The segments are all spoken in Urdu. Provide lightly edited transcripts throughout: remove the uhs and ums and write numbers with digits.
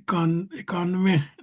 91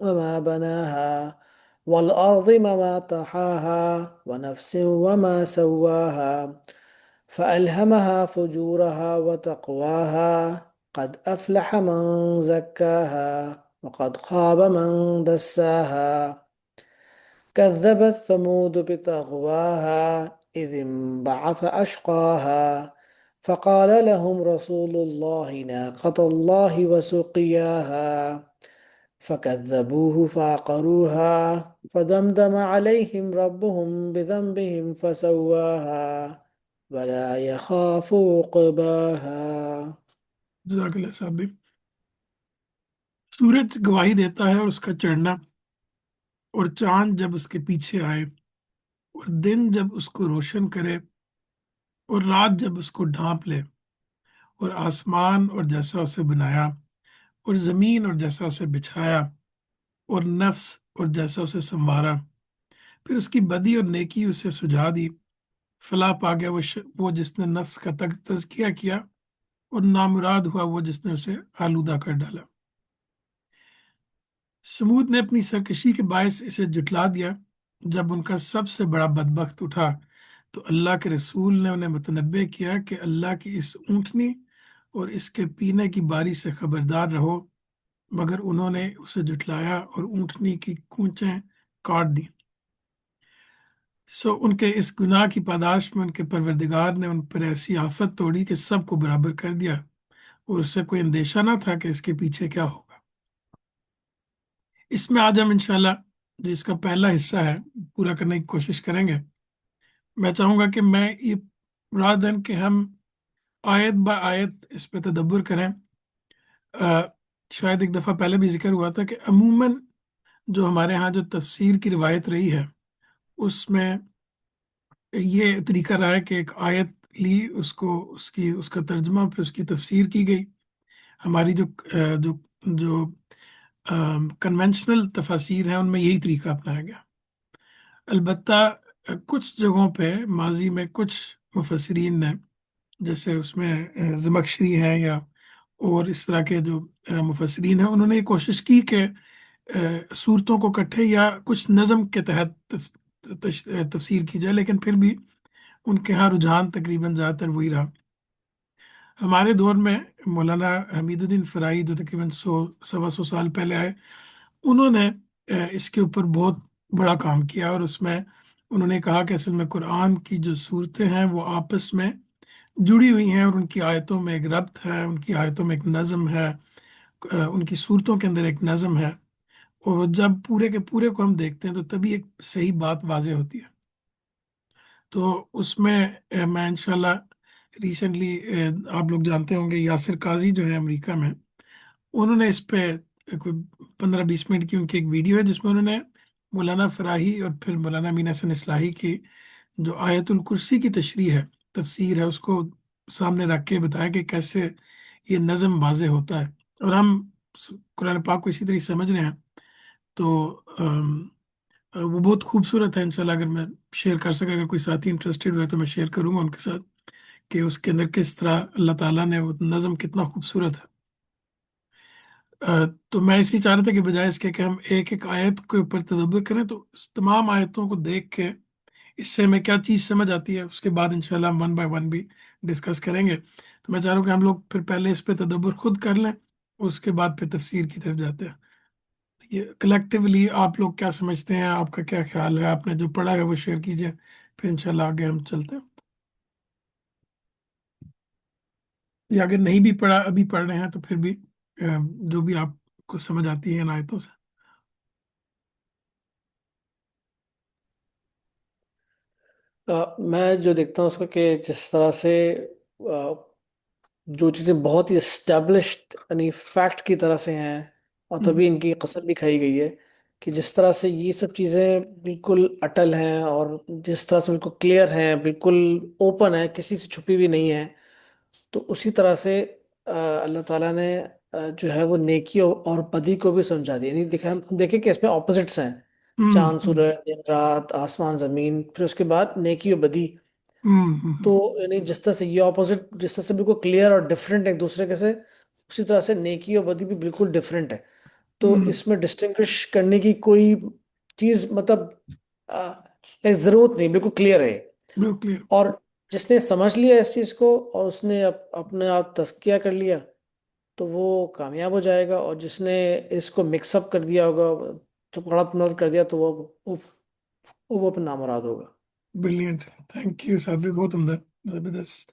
وما بناها والأرض وما طحاها ونفس وما سواها فألهمها فجورها وتقواها قد أفلح من زكاها وقد خاب من دساها كذبت ثمود بطغواها إذ انبعث أشقاها فقال لهم رسول الله ناقة الله وسقياها فكذبوه فعقروها فدمدم عليهم ربهم بذنبهم فسواها ولا يخاف عقباها. جزاک اللہ صاحب بھی۔ سورج گواہی دیتا ہے اور اس کا چڑھنا، اور چاند جب اس کے پیچھے آئے، اور دن جب اس کو روشن کرے، اور رات جب اس کو ڈھانپ لے، اور آسمان اور جیسا اسے بنایا، اور زمین اور جیسا اسے بچھایا، اور نفس اور جیسا اسے سنوارا، پھر اس کی بدی اور نیکی اسے سجھا دی، فلاح پا گیا وہ جس نے نفس کا تزکیہ کیا، اور نامراد ہوا وہ جس نے اسے آلودہ کر ڈالا۔ سمود نے اپنی سرکشی کے باعث اسے جٹلا دیا۔ جب ان کا سب سے بڑا بدبخت اٹھا تو اللہ کے رسول نے انہیں متنبع کیا کہ اللہ کی اس اونٹنی اور اس کے پینے کی باری سے خبردار رہو، مگر انہوں نے اسے جٹلایا اور اونٹنی کی کونچیں کاٹ دیں۔ ان کے اس گناہ کی پاداش میں ان کے پروردگار نے ان پر ایسی آفت توڑی کہ سب کو برابر کر دیا، اور اس سے کوئی اندیشہ نہ تھا کہ اس کے پیچھے کیا ہوگا۔ اس میں آج ہم انشاءاللہ جو اس کا پہلا حصہ ہے پورا کرنے کی کوشش کریں گے۔ میں چاہوں گا کہ میں یہ رات دن کہ ہم آیت با آیت اس پہ تدبر کریں۔ آ، شاید ایک دفعہ پہلے بھی ذکر ہوا تھا کہ عموماً جو ہمارے ہاں جو تفسیر کی روایت رہی ہے اس میں یہ طریقہ رہا ہے کہ ایک آیت لی، اس کا ترجمہ پھر اس کی تفسیر کی گئی۔ ہماری جو جو کنونشنل تفاسیر ہیں ان میں یہی طریقہ اپنایا گیا۔ البتہ کچھ جگہوں پہ ماضی میں کچھ مفسرین نے، جیسے اس میں زمخشری ہیں یا اور اس طرح کے جو مفسرین ہیں، انہوں نے یہ کوشش کی کہ صورتوں کو کٹھے یا کچھ نظم کے تحت تفسیر کی جائے، لیکن پھر بھی ان کے ہاں رجحان تقریباً زیادہ تر وہی رہا۔ ہمارے دور میں مولانا حمید الدین فرائی جو تقریباً 100 سوا 100 سال پہلے آئے، انہوں نے اس کے اوپر بہت بڑا کام کیا، اور اس میں انہوں نے کہا کہ اصل میں قرآن کی جو صورتیں ہیں وہ آپس میں جڑی ہوئی ہیں، اور ان کی آیتوں میں ایک ربط ہے، ان کی آیتوں میں ایک نظم ہے، ان کی صورتوں کے اندر ایک نظم ہے، اور جب پورے کے پورے کو ہم دیکھتے ہیں تو تبھی ایک صحیح بات واضح ہوتی ہے۔ تو اس میں میں انشاءاللہ ریسنٹلی آپ لوگ جانتے ہوں گے یاسر قاضی جو ہے امریکہ میں، انہوں نے اس پہ کوئی 15-20 منٹ کی ان کی ایک ویڈیو ہے جس میں انہوں نے مولانا فراہی اور پھر مولانا امین حسن اصلاحی کی جو آیت الکرسی کی تشریح ہے، تفسیر ہے، اس کو سامنے رکھ کے بتایا کہ کیسے یہ نظم واضح ہوتا ہے، اور ہم قرآن پاک کو اسی طرح سمجھ رہے ہیں۔ تو وہ بہت خوبصورت ہے۔ انشاءاللہ اگر میں شیئر کر سکا، اگر کوئی ساتھی انٹرسٹڈ ہوئے تو میں شیئر کروں گا ان کے ساتھ کہ اس کے اندر کس طرح اللہ تعالیٰ نے وہ نظم کتنا خوبصورت ہے۔ تو میں اس لیے چاہ رہا تھا کہ بجائے اس کے کہ ہم ایک ایک آیت کے اوپر تدبر کریں، تو اس تمام آیتوں کو دیکھ کے اس سے ہمیں کیا چیز سمجھ آتی ہے، اس کے بعد انشاءاللہ ہم ون بائی ون بھی ڈسکس کریں گے۔ تو میں چاہ رہا ہوں کہ ہم لوگ پھر پہلے اس پہ تدبر خود کر لیں، اس کے بعد پھر تفسیر کی طرف جاتے ہیں۔ یہ کلیکٹیولی آپ لوگ کیا سمجھتے ہیں، آپ کا کیا خیال ہے، آپ نے جو پڑھا ہے وہ شیئر کیجئے، پھر انشاءاللہ آگے ہم چلتے ہیں۔ یا اگر نہیں بھی پڑھا، ابھی پڑھ رہے ہیں تو پھر بھی جو بھی آپ کو سمجھ آتی ہے ان آیتوں سے۔ میں جو دیکھتا ہوں اس کو کہ جس طرح سے جو چیزیں بہت ہی اسٹیبلشڈ یعنی فیکٹ کی طرح سے ہیں، اور ہم، تبھی ان کی قسم بھی کھائی گئی ہے کہ جس طرح سے یہ سب چیزیں بالکل اٹل ہیں، اور جس طرح سے بالکل کلیئر ہیں، بالکل اوپن ہے، کسی سے چھپی بھی نہیں ہے، تو اسی طرح سے اللہ تعالیٰ نے جو ہے وہ نیکی اور بدی کو بھی سمجھا دیا۔ یعنی دیکھیں کہ اس میں اپوزٹس ہیں: ہم، چاند ہم، سورج، دن رات، آسمان زمین، پھر اس کے بعد نیکی اور بدی۔ ہم، ہم، تو یعنی جس طرح سے یہ اپوزٹ جس طرح سے بالکل کلیئر اور ڈفرینٹ ایک دوسرے کے سے، اسی طرح سے نیکی اور بدی بھی بالکل ڈفرینٹ ہے۔ تو ہم، اس میں ڈسٹنگوش کرنے کی کوئی چیز مطلب ضرورت نہیں، بالکل کلیئر ہے۔ بالکل کلیئر۔ اور جس نے سمجھ لیا اس چیز کو اور اس نے اپنے آپ تزکیہ کر لیا تو وہ کامیاب ہو جائے گا، اور جس نے اس کو مکس اپ کر دیا ہوگا، تو غلط ملت کر دیا، تو وہ اپنا نامراد ہوگا۔ بریلینٹ، تھینک یو صاحب، بہت عمدہ، زبردست۔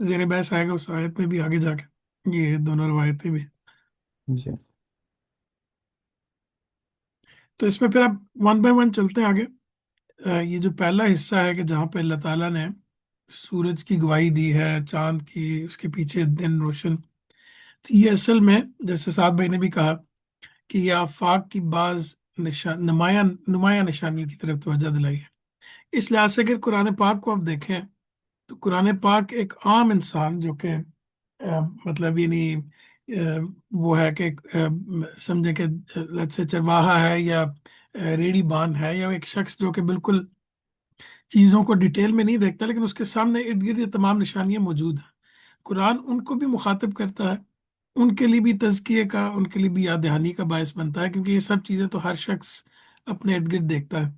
زیر بحث آئے گا اس آیت میں بھی آگے جا کے، یہ دونوں روایتیں بھی۔ جی تو اس میں پھر آپ ون بائی ون چلتے ہیں آگے۔ یہ جو پہلا حصہ ہے کہ جہاں پہ اللہ تعالیٰ نے سورج کی گواہی دی ہے، چاند کی، اس کے پیچھے دن روشن، تو یہ اصل میں جیسے سعد بھائی نے بھی کہا کہ یہ آفاق کی بعض نمایاں نشانیوں کی طرف توجہ دلائی ہے۔ اس لحاظ سے اگر قرآن پاک کو آپ دیکھیں تو قرآن پاک ایک عام انسان جو کہ مطلب یعنی وہ ہے کہ سمجھے کہ let's say چرواہا ہے یا ریڑھی بان ہے، یا ایک شخص جو کہ بالکل چیزوں کو ڈیٹیل میں نہیں دیکھتا، لیکن اس کے سامنے ارد گرد یہ تمام نشانیاں موجود ہیں۔ قرآن ان کو بھی مخاطب کرتا ہے، ان کے لیے بھی تزکیے کا، ان کے لیے بھی یاد دہانی کا باعث بنتا ہے، کیونکہ یہ سب چیزیں تو ہر شخص اپنے ارد گرد دیکھتا ہے۔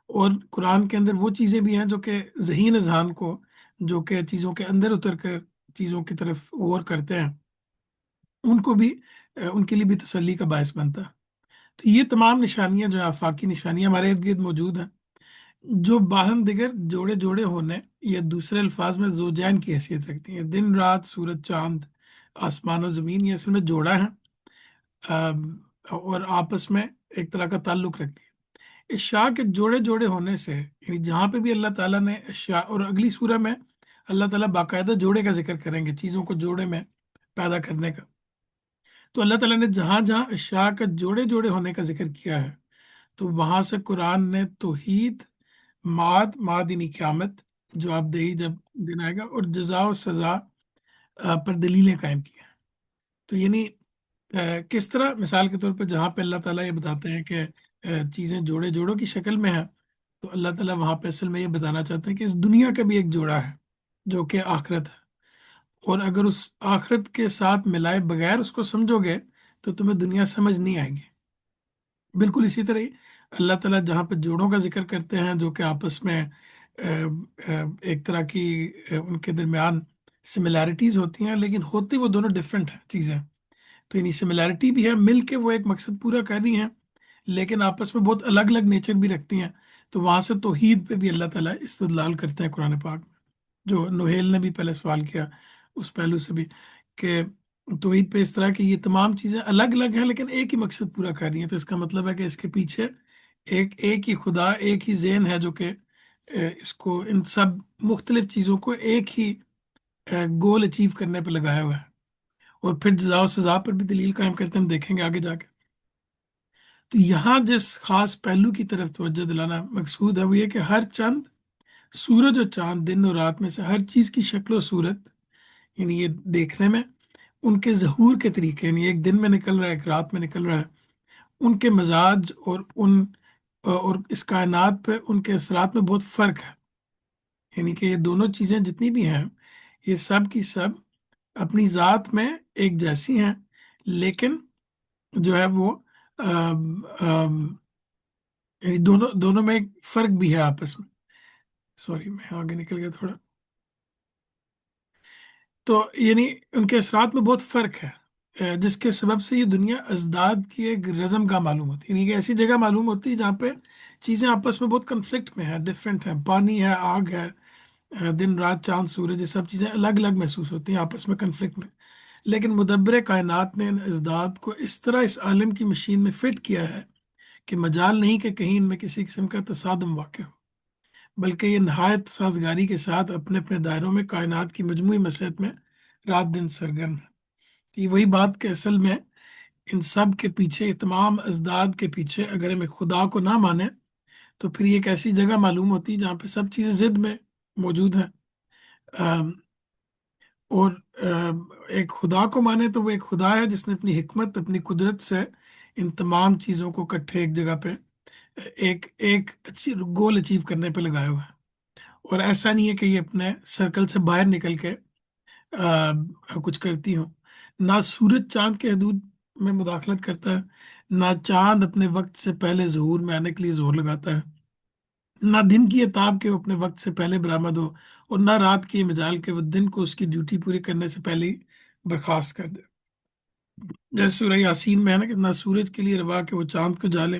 اور قرآن کے اندر وہ چیزیں بھی ہیں جو کہ ذہین اذہان کو، جو کہ چیزوں کے اندر اتر کر چیزوں کی طرف غور کرتے ہیں، ان کو بھی ان کے لیے بھی تسلی کا باعث بنتا ہے۔ تو یہ تمام نشانیاں جو ہیں، آفاقی نشانیاں ہمارے ارد گرد موجود ہیں، جو باہم دیگر جوڑے جوڑے ہونے یا دوسرے الفاظ میں زوجین کی حیثیت رکھتی ہیں۔ دن رات، سورج چاند، آسمان و زمین، یہ اصل میں جوڑا ہے، اور آپس میں ایک طرح کا تعلق رکھتی ہے۔ اشیاء کے جوڑے جوڑے ہونے سے، یعنی جہاں پہ بھی اللہ تعالیٰ نے اشیاء، اور اگلی سورہ میں اللہ تعالیٰ باقاعدہ جوڑے کا ذکر کریں گے، چیزوں کو جوڑے میں پیدا کرنے کا، تو اللہ تعالیٰ نے جہاں جہاں اشیاء کا جوڑے جوڑے ہونے کا ذکر کیا ہے، تو وہاں سے قرآن نے توحید، معاد یعنی قیامت، جواب دہی جب دن آئے گا، اور جزا و سزا پر دلیلیں قائم کی ہیں۔ تو یعنی کس طرح مثال کے طور پہ جہاں پہ اللہ تعالیٰ یہ بتاتے ہیں کہ چیزیں جوڑے جوڑوں کی شکل میں ہیں، تو اللہ تعالیٰ وہاں پہ اصل میں یہ بتانا چاہتے ہیں کہ اس دنیا کا بھی ایک جوڑا ہے جو کہ آخرت ہے، اور اگر اس آخرت کے ساتھ ملائے بغیر اس کو سمجھو گے تو تمہیں دنیا سمجھ نہیں آئے گی۔ بالکل اسی طرح ہی اللہ تعالیٰ جہاں پہ جوڑوں کا ذکر کرتے ہیں جو کہ آپس میں ایک طرح کی ان کے درمیان سملیرٹیز ہوتی ہیں، لیکن ہوتی وہ دونوں ڈفرینٹ ہیں چیزیں، تو یعنی سملیرٹی بھی ہے، مل کے وہ ایک مقصد پورا کر رہی ہیں، لیکن آپس میں بہت الگ الگ نیچر بھی رکھتی ہیں۔ تو وہاں سے توحید پہ بھی اللہ تعالیٰ استدلال کرتے ہیں قرآن پاک میں، جو نوحیل نے بھی پہلے سوال کیا اس پہلو سے بھی، کہ توحید پہ اس طرح کی یہ تمام چیزیں الگ الگ ہیں لیکن ایک ہی مقصد پورا کر رہی ہیں، تو اس کا مطلب ہے کہ اس کے پیچھے ایک ہی خدا، ایک ہی ذہن ہے جو کہ اس کو، ان سب مختلف چیزوں کو ایک ہی گول اچیو کرنے پہ لگایا ہوا ہے، اور پھر جزا و سزا پر بھی دلیل قائم کرتے ہیں، ہم دیکھیں گے آگے جا کے۔ تو یہاں جس خاص پہلو کی طرف توجہ دلانا مقصود ہے وہ یہ کہ ہر چند، سورج اور چاند، دن اور رات میں سے ہر چیز کی شکل و صورت، یعنی یہ دیکھنے میں، ان کے ظہور کے طریقے، یعنی ایک دن میں نکل رہا ہے، ایک رات میں نکل رہا ہے، ان کے مزاج اور اس کائنات پہ ان کے اثرات میں بہت فرق ہے۔ یعنی کہ یہ دونوں چیزیں جتنی بھی ہیں، یہ سب کی سب اپنی ذات میں ایک جیسی ہیں، لیکن جو ہے وہ یعنی دونوں میں ایک فرق بھی ہے آپس میں۔ سوری میں آگے نکل گیا تھوڑا۔ تو یعنی ان کے اثرات میں بہت فرق ہے، جس کے سبب سے یہ دنیا ازداد کی ایک رزم کا معلوم ہوتی ہے، یعنی کہ ایسی جگہ معلوم ہوتی ہے جہاں پہ چیزیں آپس میں بہت کنفلکٹ میں ہیں، ڈفرینٹ ہیں، پانی ہے، آگ ہے، دن رات، چاند سورج، یہ سب چیزیں الگ الگ محسوس ہوتی ہیں آپس میں کنفلکٹ میں، لیکن مدبر کائنات نے ان ازداد کو اس طرح اس عالم کی مشین میں فٹ کیا ہے کہ مجال نہیں کہ کہیں ان میں کسی قسم کا تصادم واقع ہو، بلکہ یہ نہایت سازگاری کے ساتھ اپنے اپنے دائروں میں کائنات کی مجموعی مسلحت میں رات دن سرگرم ہے۔ یہ وہی بات کہ اصل میں ان سب کے پیچھے، تمام ازداد کے پیچھے، اگر ہم ایک خدا کو نہ مانیں تو پھر یہ ایک ایسی جگہ معلوم ہوتی ہے جہاں پہ سب چیزیں ضد میں موجود ہیں، آم، اور ایک خدا کو مانے تو وہ ایک خدا ہے جس نے اپنی حکمت، اپنی قدرت سے ان تمام چیزوں کو اکٹھے ایک جگہ پہ ایک ایک اچھی گول اچیو کرنے پہ لگایا ہوا ہے، اور ایسا نہیں ہے کہ یہ اپنے سرکل سے باہر نکل کے کچھ کرتی ہوں۔ نہ سورج چاند کے حدود میں مداخلت کرتا ہے، نہ چاند اپنے وقت سے پہلے ظہور میں آنے کے لیے زور لگاتا ہے، نہ دن کی عتاب کے وہ اپنے وقت سے پہلے برآمد ہو، اور نہ رات کی یہ مجال کہ وہ دن کو اس کی ڈیوٹی پوری کرنے سے پہلے ہی برخاست کر دے۔ جیسے سورہ یاسین میں ہے نا کہ نہ سورج کے لیے روا کہ وہ چاند کو جالے،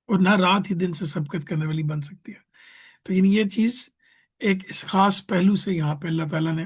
اور نہ رات ہی دن سے سبقت کرنے والی بن سکتی ہے۔ تو یعنی یہ چیز ایک اس خاص پہلو سے یہاں پہ اللہ تعالیٰ نے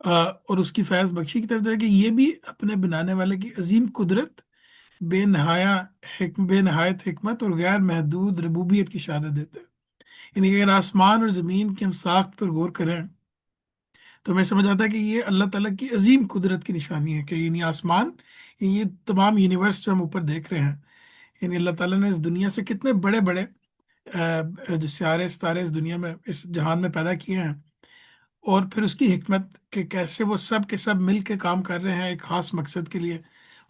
اور اس کی فیض بخشی کی طرف جائے کہ یہ بھی اپنے بنانے والے کی عظیم قدرت، بے نہایت حکمت اور غیر محدود ربوبیت کی شہادت دیتے ہیں۔ یعنی کہ اگر آسمان اور زمین کی ہم ساخت پر غور کریں تو ہمیں سمجھ آتا ہے کہ یہ اللہ تعالیٰ کی عظیم قدرت کی نشانی ہے، کہ یعنی آسمان، یہ تمام یونیورس جو ہم اوپر دیکھ رہے ہیں، یعنی اللہ تعالیٰ نے اس دنیا سے کتنے بڑے بڑے جو سیارے ستارے اس دنیا میں، اس جہان میں پیدا کیے ہیں، اور پھر اس کی حکمت کہ کیسے وہ سب کے سب مل کے کام کر رہے ہیں ایک خاص مقصد کے لیے،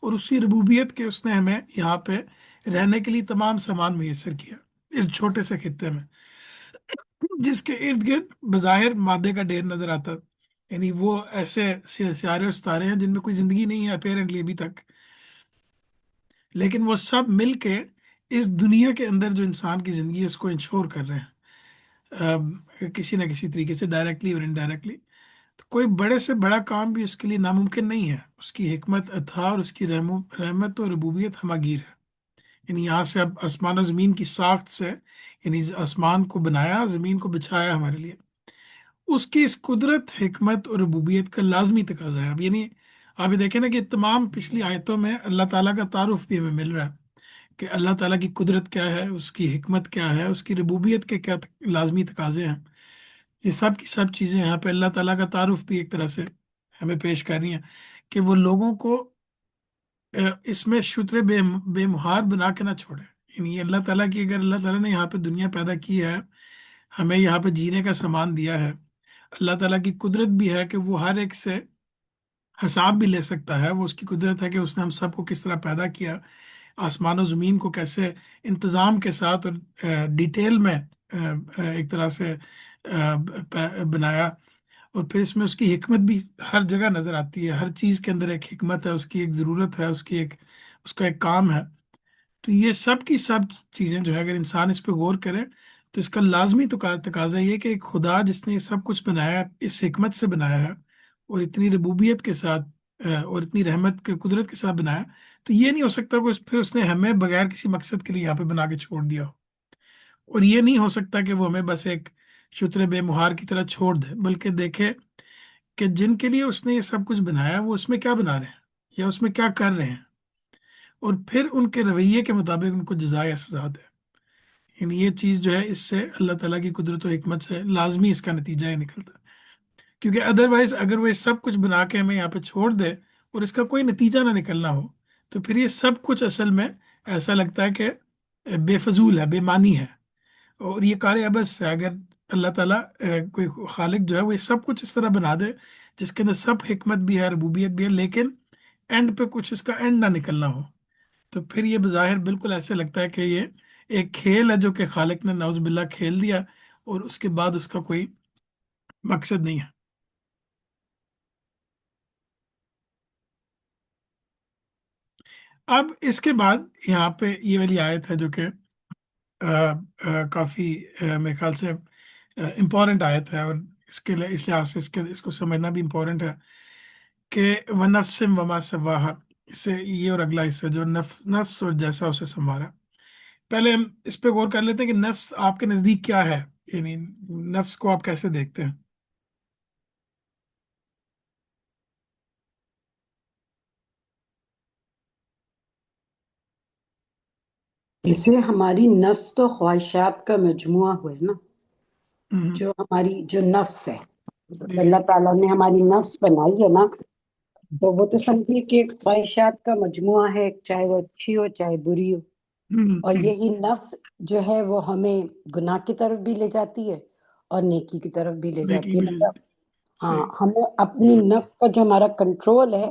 اور اسی ربوبیت کے اس نے ہمیں یہاں پہ رہنے کے لیے تمام سامان میسر کیا اس چھوٹے سے خطے میں، جس کے ارد گرد بظاہر مادے کا ڈھیر نظر آتا، یعنی وہ ایسے سیارے اور ستارے ہیں جن میں کوئی زندگی نہیں ہے اپیرنٹلی ابھی تک، لیکن وہ سب مل کے اس دنیا کے اندر جو انسان کی زندگی ہے اس کو انشور کر رہے ہیں، کسی نہ کسی طریقے سے، ڈائریکٹلی اور انڈائریکٹلی۔ تو کوئی بڑے سے بڑا کام بھی اس کے لیے ناممکن نہیں ہے، اس کی حکمت عطا اور اس کی رحمت اور ربوبیت ہماگیر ہے۔ یعنی یہاں سے اب آسمان و زمین کی ساخت سے، یعنی آسمان کو بنایا، زمین کو بچھایا ہمارے لیے، اس کی اس قدرت، حکمت اور ربوبیت کا لازمی تقاضا ہے۔ اب یعنی آپ یہ دیکھیں نا کہ تمام پچھلی آیتوں میں اللہ تعالیٰ کا تعارف بھی ہمیں مل رہا ہے کہ اللہ تعالیٰ کی قدرت کیا ہے، اس کی حکمت کیا ہے، اس کی ربوبیت کے کیا لازمی تقاضے ہیں۔ یہ سب کی سب چیزیں یہاں پہ اللہ تعالیٰ کا تعارف بھی ایک طرح سے ہمیں پیش کر رہی ہیں کہ وہ لوگوں کو اس میں شتر بے مہار بنا کے نہ چھوڑے۔ یعنی یہ اللہ تعالیٰ کی، اگر اللہ تعالیٰ نے یہاں پہ دنیا پیدا کی ہے، ہمیں یہاں پہ جینے کا سامان دیا ہے، اللہ تعالیٰ کی قدرت بھی ہے کہ وہ ہر ایک سے حساب بھی لے سکتا ہے، وہ اس کی قدرت ہے کہ اس نے ہم سب کو کس طرح پیدا کیا، آسمان و زمین کو کیسے انتظام کے ساتھ اور ڈیٹیل میں ایک طرح سے بنایا، اور پھر اس میں اس کی حکمت بھی ہر جگہ نظر آتی ہے، ہر چیز کے اندر ایک حکمت ہے، اس کی ایک ضرورت ہے، اس کا ایک کام ہے۔ تو یہ سب کی سب چیزیں جو ہے اگر انسان اس پہ غور کرے تو اس کا لازمی تقاضا یہ کہ ایک خدا جس نے یہ سب کچھ بنایا، اس حکمت سے بنایا ہے اور اتنی ربوبیت کے ساتھ اور اتنی رحمت کے قدرت کے ساتھ بنایا، تو یہ نہیں ہو سکتا کہ پھر اس نے ہمیں بغیر کسی مقصد کے لیے یہاں پہ بنا کے چھوڑ دیا ہو، اور یہ نہیں ہو سکتا کہ وہ ہمیں بس ایک شتر بے مہار کی طرح چھوڑ دے، بلکہ دیکھے کہ جن کے لیے اس نے یہ سب کچھ بنایا وہ اس میں کیا بنا رہے ہیں یا اس میں کیا کر رہے ہیں، اور پھر ان کے رویے کے مطابق ان کو جزا یا سزا دے۔ یعنی یہ چیز جو ہے اس سے اللہ تعالیٰ کی قدرت و حکمت سے لازمی اس کا نتیجہ یہ نکلتا ہے، کیونکہ ادروائز اگر وہ یہ سب کچھ بنا کے ہمیں یہاں پہ چھوڑ دے اور اس کا کوئی نتیجہ نہ نکلنا ہو، تو پھر یہ سب کچھ اصل میں ایسا لگتا ہے کہ بے فضول ہے، بے معنی ہے، اور یہ کار عبث ہے۔ اگر اللہ تعالیٰ کوئی خالق جو ہے وہ یہ سب کچھ اس طرح بنا دے جس کے اندر سب حکمت بھی ہے، ربوبیت بھی ہے، لیکن اینڈ پہ کچھ اس کا اینڈ نہ نکلنا ہو، تو پھر یہ بظاہر بالکل ایسے لگتا ہے کہ یہ ایک کھیل ہے جو کہ خالق نے نعوذ باللہ کھیل دیا، اور اس کے بعد اس کا کوئی مقصد نہیں ہے۔ اب اس کے بعد یہاں پہ یہ والی آیت ہے جو کہ کافی میرے خیال سے امپورٹنٹ آیت ہے، اور اس لحاظ سے اس کو سمجھنا بھی امپورٹنٹ ہے کہ وَنَفْسٍ وَمَا سَوَّاهَا، اس سے یہ اور اگلا حصہ جو نفس اور جیسا اسے سنوارا۔ پہلے ہم اس پہ غور کر لیتے ہیں کہ نفس آپ کے نزدیک کیا ہے، یعنی نفس کو آپ کیسے دیکھتے ہیں؟ اسے ہماری نفس تو خواہشات کا مجموعہ ہوئے نا، جو ہماری جو نفس ہے، جی اللہ تعالیٰ نے ہماری نفس بنائی ہے نا، تو وہ تو سمجھیے کہ خواہشات کا مجموعہ ہے، چاہے وہ اچھی ہو چاہے بری ہو، اور یہی نفس جو ہے وہ ہمیں گناہ کی طرف بھی لے جاتی ہے اور نیکی کی طرف بھی لے نیکی جاتی ہے، بھی لے مطلب جاتی ہاں صحیح، ہمیں اپنی نفس کا جو ہمارا کنٹرول ہے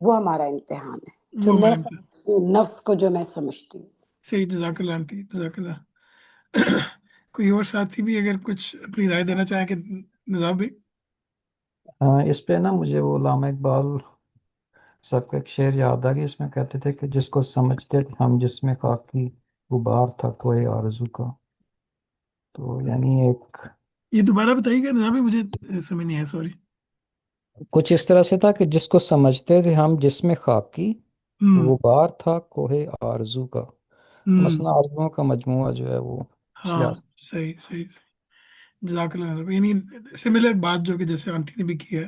وہ ہمارا امتحان ہے، جو وہ میں ہمارے انتظار۔ سمجھتی ہوں، نفس کو جو میں سمجھتی ہوں۔ صحیح، جزاک اللہ آنٹی، جزاک اللہ۔ کوئی اور ساتھی بھی اگر کچھ اپنی رائے دینا چاہیں کہ نظام بھی؟ اس پہ نا مجھے وہ علامہ اقبال صاحب کا ایک شعر یاد آ گیا، اس میں کہتے تھے کہ جس کو سمجھتے تھے ہم جس میں خاکی غبار تھا کوئی آرزو کا، تو یعنی ایک یہ دوبارہ بتائیے گا نظام بھی، مجھے سمجھ نہیں آیا، سوری۔ کچھ اس طرح سے تھا کہ جس کو سمجھتے تھے ہم جس میں خاکی ہوں غبار تھا کوہ آرزو کا، تو ہوں مثلا آرزوؤں کا مجموعہ جو ہے وہ اس ہاں، لحاظ صحیح صحیح صحیح، جزاک اللہ، یعنی سملر بات جو کہ جیسے آنٹی نے بھی کی ہے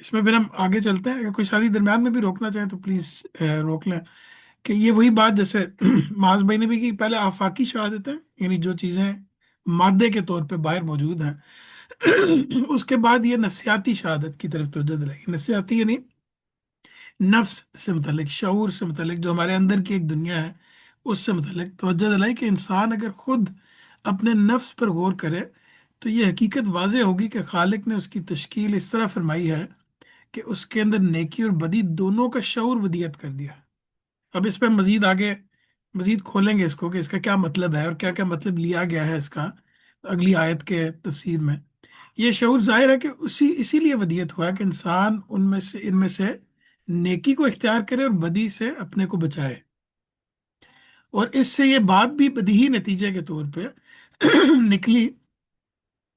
اس میں پھر ہم آگے چلتے ہیں، اگر کوئی شادی درمیان میں بھی روکنا چاہیں تو پلیز روک لیں، کہ یہ وہی بات جیسے معاذ بھائی نے بھی کی، پہلے آفاقی شہادت ہے، یعنی جو چیزیں مادے کے طور پہ باہر موجود ہیں، اس کے بعد یہ نفسیاتی شہادت کی طرف توجہ دلائی، نفسیاتی یعنی نفس سے متعلق، شعور سے متعلق، جو ہمارے اندر کی ایک دنیا ہے اس سے متعلق توجہ دلائی، کہ انسان اگر خود اپنے نفس پر غور کرے تو یہ حقیقت واضح ہوگی کہ خالق نے اس کی تشکیل اس طرح فرمائی ہے کہ اس کے اندر نیکی اور بدی دونوں کا شعور ودیت کر دیا۔ اب اس پہ مزید آگے مزید کھولیں گے اس کو، کہ اس کا کیا مطلب ہے اور کیا کیا مطلب لیا گیا ہے اس کا اگلی آیت کے تفسیر میں۔ یہ شعور ظاہر ہے کہ اسی لیے ودیت ہوا کہ انسان ان میں سے نیکی کو اختیار کرے اور بدی سے اپنے کو بچائے، اور اس سے یہ بات بھی بدیہی نتیجے کے طور پہ نکلی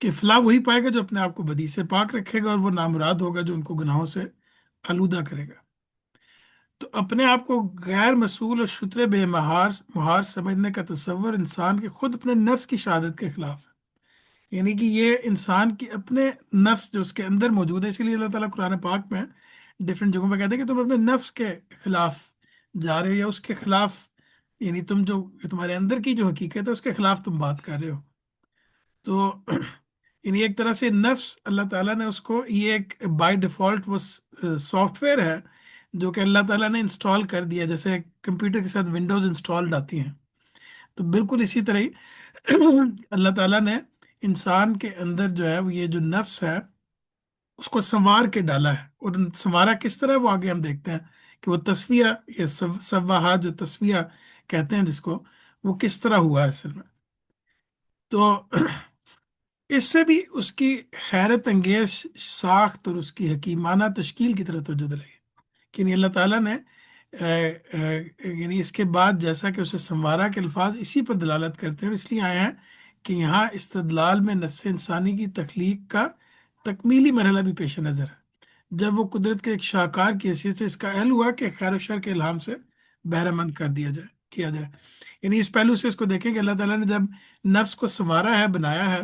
کہ فلاح وہی پائے گا جو اپنے آپ کو بدی سے پاک رکھے گا، اور وہ نامراد ہوگا جو ان کو گناہوں سے آلودہ کرے گا۔ تو اپنے آپ کو غیر مسئول اور شتر بے مہار سمجھنے کا تصور انسان کے خود اپنے نفس کی شہادت کے خلاف ہے، یعنی کہ یہ انسان کی اپنے نفس جو اس کے اندر موجود ہے، اسی لیے اللہ تعالیٰ قرآن پاک میں ڈفرینٹ جگہوں پہ کہتے ہیں کہ تم اپنے نفس کے خلاف جا رہے ہو، یا اس کے خلاف، یعنی تم جو تمہارے اندر کی جو حقیقت ہے اس کے خلاف تم بات کر رہے ہو۔ تو یعنی ایک طرح سے نفس اللہ تعالیٰ نے اس کو، یہ ایک بائی ڈیفالٹ وہ سافٹ ویئر ہے جو کہ اللہ تعالیٰ نے انسٹال کر دیا، جیسے کمپیوٹر کے ساتھ ونڈوز انسٹالڈ آتی ہیں، تو بالکل اسی طرح ہی اللہ تعالیٰ نے انسان کے اندر جو ہے وہ یہ جو نفس ہے اس کو سنوار کے ڈالا ہے، اور سنوارا کس طرح وہ آگے ہم دیکھتے ہیں کہ وہ تصفیہ، یہ سواہا جو تصفیہ کہتے ہیں جس کو، وہ کس طرح ہوا ہے اصل میں۔ تو اس سے بھی اس کی حیرت انگیز ساخت اور اس کی حکیمانہ تشکیل کی طرف توجہ دلائی کہ یعنی اللہ تعالیٰ نے یعنی اس کے بعد جیسا کہ اسے سنوارا کے الفاظ اسی پر دلالت کرتے ہیں، اور اس لیے آئے ہیں کہ یہاں استدلال میں نفس انسانی کی تخلیق کا تکمیلی مرحلہ بھی پیش نظر ہے، جب وہ قدرت کے ایک شاہکار کی حیثیت سے اس کا اہل ہوا کہ خیر و شر کے الہام سے بہرہ مند کیا جائے۔ یعنی اس پہلو سے اس کو دیکھیں کہ اللہ تعالیٰ نے جب نفس کو سنوارا ہے، بنایا ہے،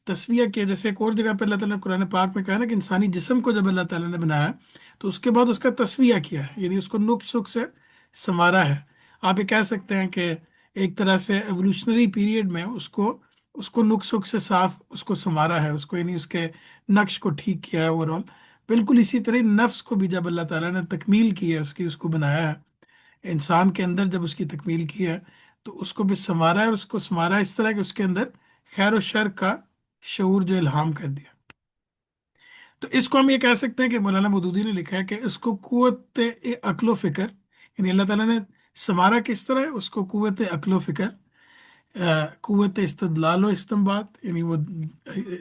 تصویہ کیا، جیسے ایک اور جگہ پہ اللہ تعالیٰ نے قرآن پاک میں کہا نا کہ انسانی جسم کو جب اللہ تعالیٰ نے بنایا تو اس کے بعد اس کا تصویہ کیا ہے، یعنی اس کو نک سک سے سنوارا ہے۔ آپ یہ کہہ سکتے ہیں کہ ایک طرح سے ایوولوشنری پیریڈ میں اس کو نک سک سے صاف اس کو سنوارا ہے، اس کو یعنی اس کے نقش کو ٹھیک کیا ہے اوور آل۔ بالکل اسی طرح نفس کو بھی جب اللہ تعالیٰ نے تکمیل کی ہے، اس کو بنایا ہے، انسان کے اندر جب اس کی تکمیل کی ہے تو اس کو بھی سنوارا ہے، اور اس کو سنوارا اس طرح کہ اس کے اندر خیر و شر کا شعور جو الہام کر دیا۔ تو اس کو ہم یہ کہہ سکتے ہیں کہ مولانا مودودی نے لکھا ہے کہ اس کو قوت عقل و فکر، یعنی اللہ تعالیٰ نے سنوارا کس طرح ہے، اس کو قوت عقل و فکر، قوت استدلال و استنباط، یعنی وہ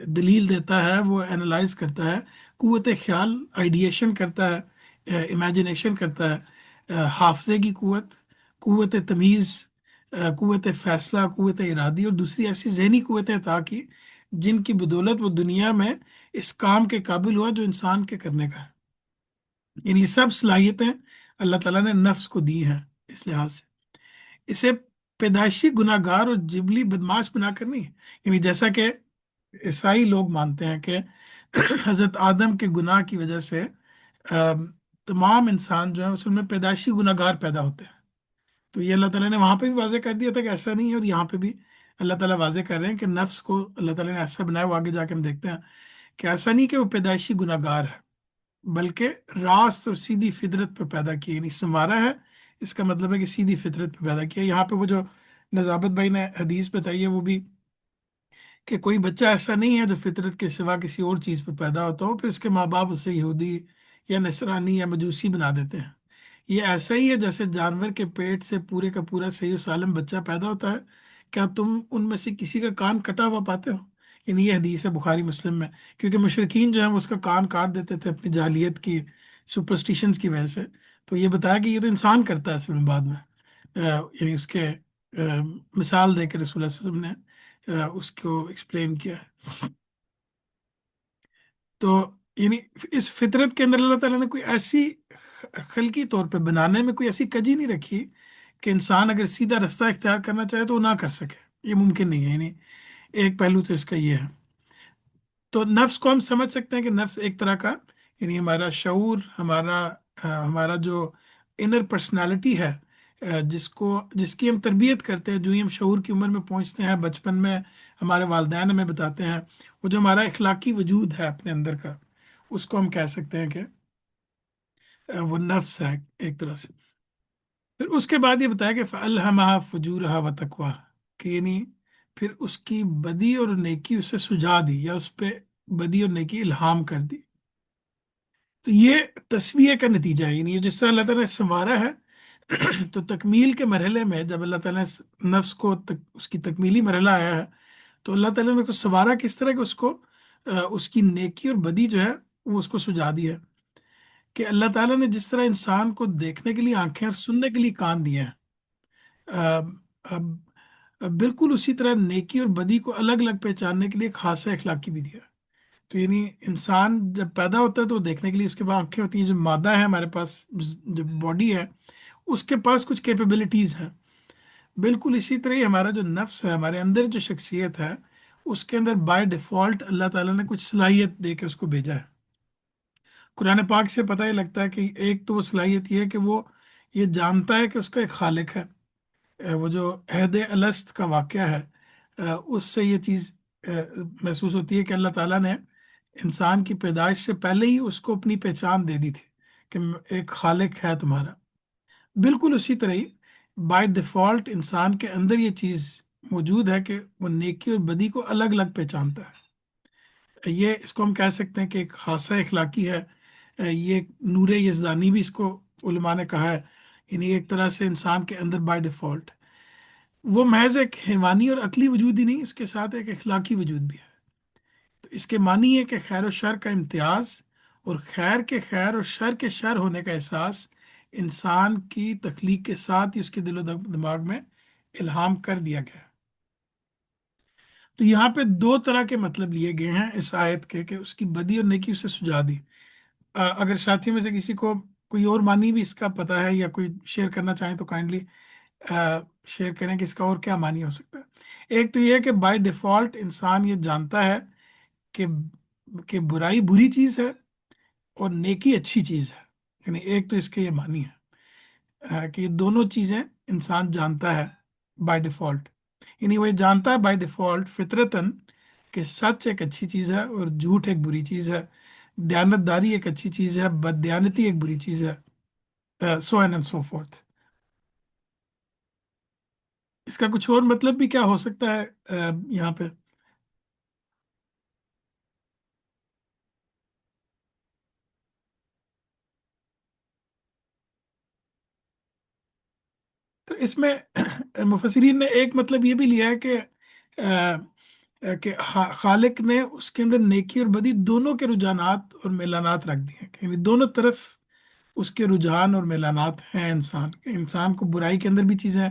دلیل دیتا ہے، وہ انالائز کرتا ہے، قوت خیال، آئیڈیشن کرتا ہے، امیجنیشن کرتا ہے، حافظے کی قوت، قوت تمیز، قوت فیصلہ، قوت ارادی، اور دوسری ایسی ذہنی قوتیں عطا کی جن کی بدولت وہ دنیا میں اس کام کے قابل ہوا جو انسان کے کرنے کا ہے۔ یعنی یہ سب صلاحیتیں اللہ تعالیٰ نے نفس کو دی ہیں، اس لحاظ سے اسے پیدائشی گناہ گار اور جبلی بدماش بنا کر نہیں، یعنی جیسا کہ عیسائی لوگ مانتے ہیں کہ حضرت آدم کے گناہ کی وجہ سے تمام انسان جو ہے اصل میں پیدائشی گناہ گار پیدا ہوتے ہیں، تو یہ اللہ تعالیٰ نے وہاں پہ بھی واضح کر دیا تھا کہ ایسا نہیں ہے، اور یہاں پہ بھی اللہ تعالیٰ واضح کر رہے ہیں کہ نفس کو اللہ تعالیٰ نے ایسا بنایا، وہ آگے جا کے ہم دیکھتے ہیں کہ ایسا نہیں کہ وہ پیدائشی گناہ گار ہے، بلکہ راست اور سیدھی فطرت پہ پیدا کیا، یعنی سنوارا ہے، اس کا مطلب ہے کہ سیدھی فطرت پہ پیدا کیا۔ یہاں پہ وہ جو نذابت بھائی نے حدیث بتائی ہے وہ بھی، کہ کوئی بچہ ایسا نہیں ہے جو فطرت کے سوا کسی اور چیز پہ پیدا ہوتا ہو، پھر اس کے ماں باپ اسے یہودی یا نصرانی یا مجوسی بنا دیتے ہیں۔ یہ ایسا ہی ہے جیسے جانور کے پیٹ سے پورے کا پورا صحیح و سالم بچہ پیدا ہوتا ہے، کیا تم ان میں سے کسی کا کان کٹا ہوا پاتے ہو؟ یعنی یہ حدیث ہے بخاری مسلم میں، کیونکہ مشرقین جو ہیں وہ اس کا کان کاٹ دیتے تھے اپنی جاہلیت کی سپرسٹیشنز کی وجہ سے، تو یہ بتایا کہ یہ تو انسان کرتا ہے اصل میں بعد میں، یعنی اس کے مثال دے کے رسول اللہ صلی اللہ علیہ وسلم نے اس کو ایکسپلین کیا ہے۔ تو یعنی اس فطرت کے اندر اللہ تعالیٰ نے کوئی ایسی خلقی طور پہ بنانے میں کوئی ایسی کجی نہیں رکھی کہ انسان اگر سیدھا رستہ اختیار کرنا چاہے تو وہ نہ کر سکے، یہ ممکن نہیں ہے، یعنی ایک پہلو تو اس کا یہ ہے۔ تو نفس کو ہم سمجھ سکتے ہیں کہ نفس ایک طرح کا یعنی ہمارا شعور، ہمارا جو انر پرسنالٹی ہے، جس کی ہم تربیت کرتے ہیں، جو ہی ہم شعور کی عمر میں پہنچتے ہیں، بچپن میں ہمارے والدین ہمیں بتاتے ہیں، وہ جو ہمارا اخلاقی وجود ہے اپنے اندر کا، اس کو ہم کہہ سکتے ہیں کہ وہ نفس ہے ایک طرح سے۔ پھر اس کے بعد یہ بتایا کہ فَأَلْهَمَهَا فُجُورَهَا وَتَقْوَاهَا، کہ یعنی پھر اس کی بدی اور نیکی اسے سجا دی، یا اس پہ بدی اور نیکی الہام کر دی۔ تو یہ تسویہ کا نتیجہ ہے، یعنی یہ جس طرح اللہ تعالیٰ نے سنوارا ہے تو تکمیل کے مرحلے میں جب اللہ تعالیٰ نے نفس کو اس کی تکمیلی مرحلہ آیا ہے، تو اللہ تعالیٰ نے اس کو سنوارا کس طرح کہ اس کو اس کی نیکی اور بدی جو ہے وہ اس کو سجا دی ہے، کہ اللہ تعالیٰ نے جس طرح انسان کو دیکھنے کے لیے آنکھیں اور سننے کے لیے کان دیے ہیں، اب بالکل اسی طرح نیکی اور بدی کو الگ الگ پہچاننے کے لیے ایک خاصہ اخلاقی بھی دیا ہے۔ تو یعنی انسان جب پیدا ہوتا ہے تو دیکھنے کے لیے اس کے پاس آنکھیں ہوتی ہیں، جو مادہ ہے ہمارے پاس، جو باڈی ہے، اس کے پاس کچھ کیپیبلٹیز ہیں۔ بالکل اسی طرح ہی ہمارا جو نفس ہے، ہمارے اندر جو شخصیت ہے، اس کے اندر بائی ڈیفالٹ اللہ تعالیٰ نے کچھ صلاحیت دے کے اس کو بھیجا ہے۔ قرآن پاک سے پتہ ہی لگتا ہے کہ ایک تو وہ صلاحیت یہ ہے کہ وہ یہ جانتا ہے کہ اس کا ایک خالق ہے۔ وہ جو عہد الست کا واقعہ ہے، اس سے یہ چیز محسوس ہوتی ہے کہ اللہ تعالیٰ نے انسان کی پیدائش سے پہلے ہی اس کو اپنی پہچان دے دی تھی کہ ایک خالق ہے تمہارا۔ بالکل اسی طرح ہی بائی ڈیفالٹ انسان کے اندر یہ چیز موجود ہے کہ وہ نیکی اور بدی کو الگ الگ پہچانتا ہے۔ یہ اس کو ہم کہہ سکتے ہیں کہ ایک خاصہ اخلاقی ہے۔ یہ نور یزدانی بھی اس کو علماء نے کہا ہے، یعنی ایک طرح سے انسان کے اندر بائی ڈیفالٹ وہ محض ایک حیوانی اور عقلی وجود ہی نہیں، اس کے ساتھ ایک اخلاقی وجود بھی ہے۔ تو اس کے معنی ہے کہ خیر و شر کا امتیاز اور خیر کے خیر اور شر کے شر ہونے کا احساس انسان کی تخلیق کے ساتھ ہی اس کے دل و دماغ میں الہام کر دیا گیا ہے۔ تو یہاں پہ دو طرح کے مطلب لیے گئے ہیں اس آیت کے، کہ اس کی بدی اور نیکی اسے سجا دی۔ اگر ساتھیوں میں سے کسی کو کوئی اور معنی بھی اس کا پتہ ہے یا کوئی شیئر کرنا چاہیں تو کائنڈلی شیئر کریں کہ اس کا اور کیا معنی ہو سکتا ہے۔ ایک تو یہ ہے کہ بائی ڈیفالٹ انسان یہ جانتا ہے کہ برائی بری چیز ہے اور نیکی اچھی چیز ہے، یعنی ایک تو اس کے یہ معنی ہے کہ یہ دونوں چیزیں انسان جانتا ہے بائی ڈیفالٹ، یعنی وہ یہ جانتا ہے بائی ڈیفالٹ فطرتاً کہ سچ ایک اچھی چیز ہے اور جھوٹ ایک بری چیز ہے، دیانت داری ایک اچھی چیز ہے، بد دیانتی ایک بری چیز ہے، سو اینڈ سو فورتھ۔ اس کا کچھ اور مطلب بھی کیا ہو سکتا ہے یہاں پہ؟ تو اس میں مفسرین نے ایک مطلب یہ بھی لیا ہے کہ خالق نے اس کے اندر نیکی اور بدی دونوں کے رجحانات اور میلانات رکھ دیے ہیں، یعنی دونوں طرف اس کے رجحان اور میلانات ہیں۔ انسان کو برائی کے اندر بھی چیزیں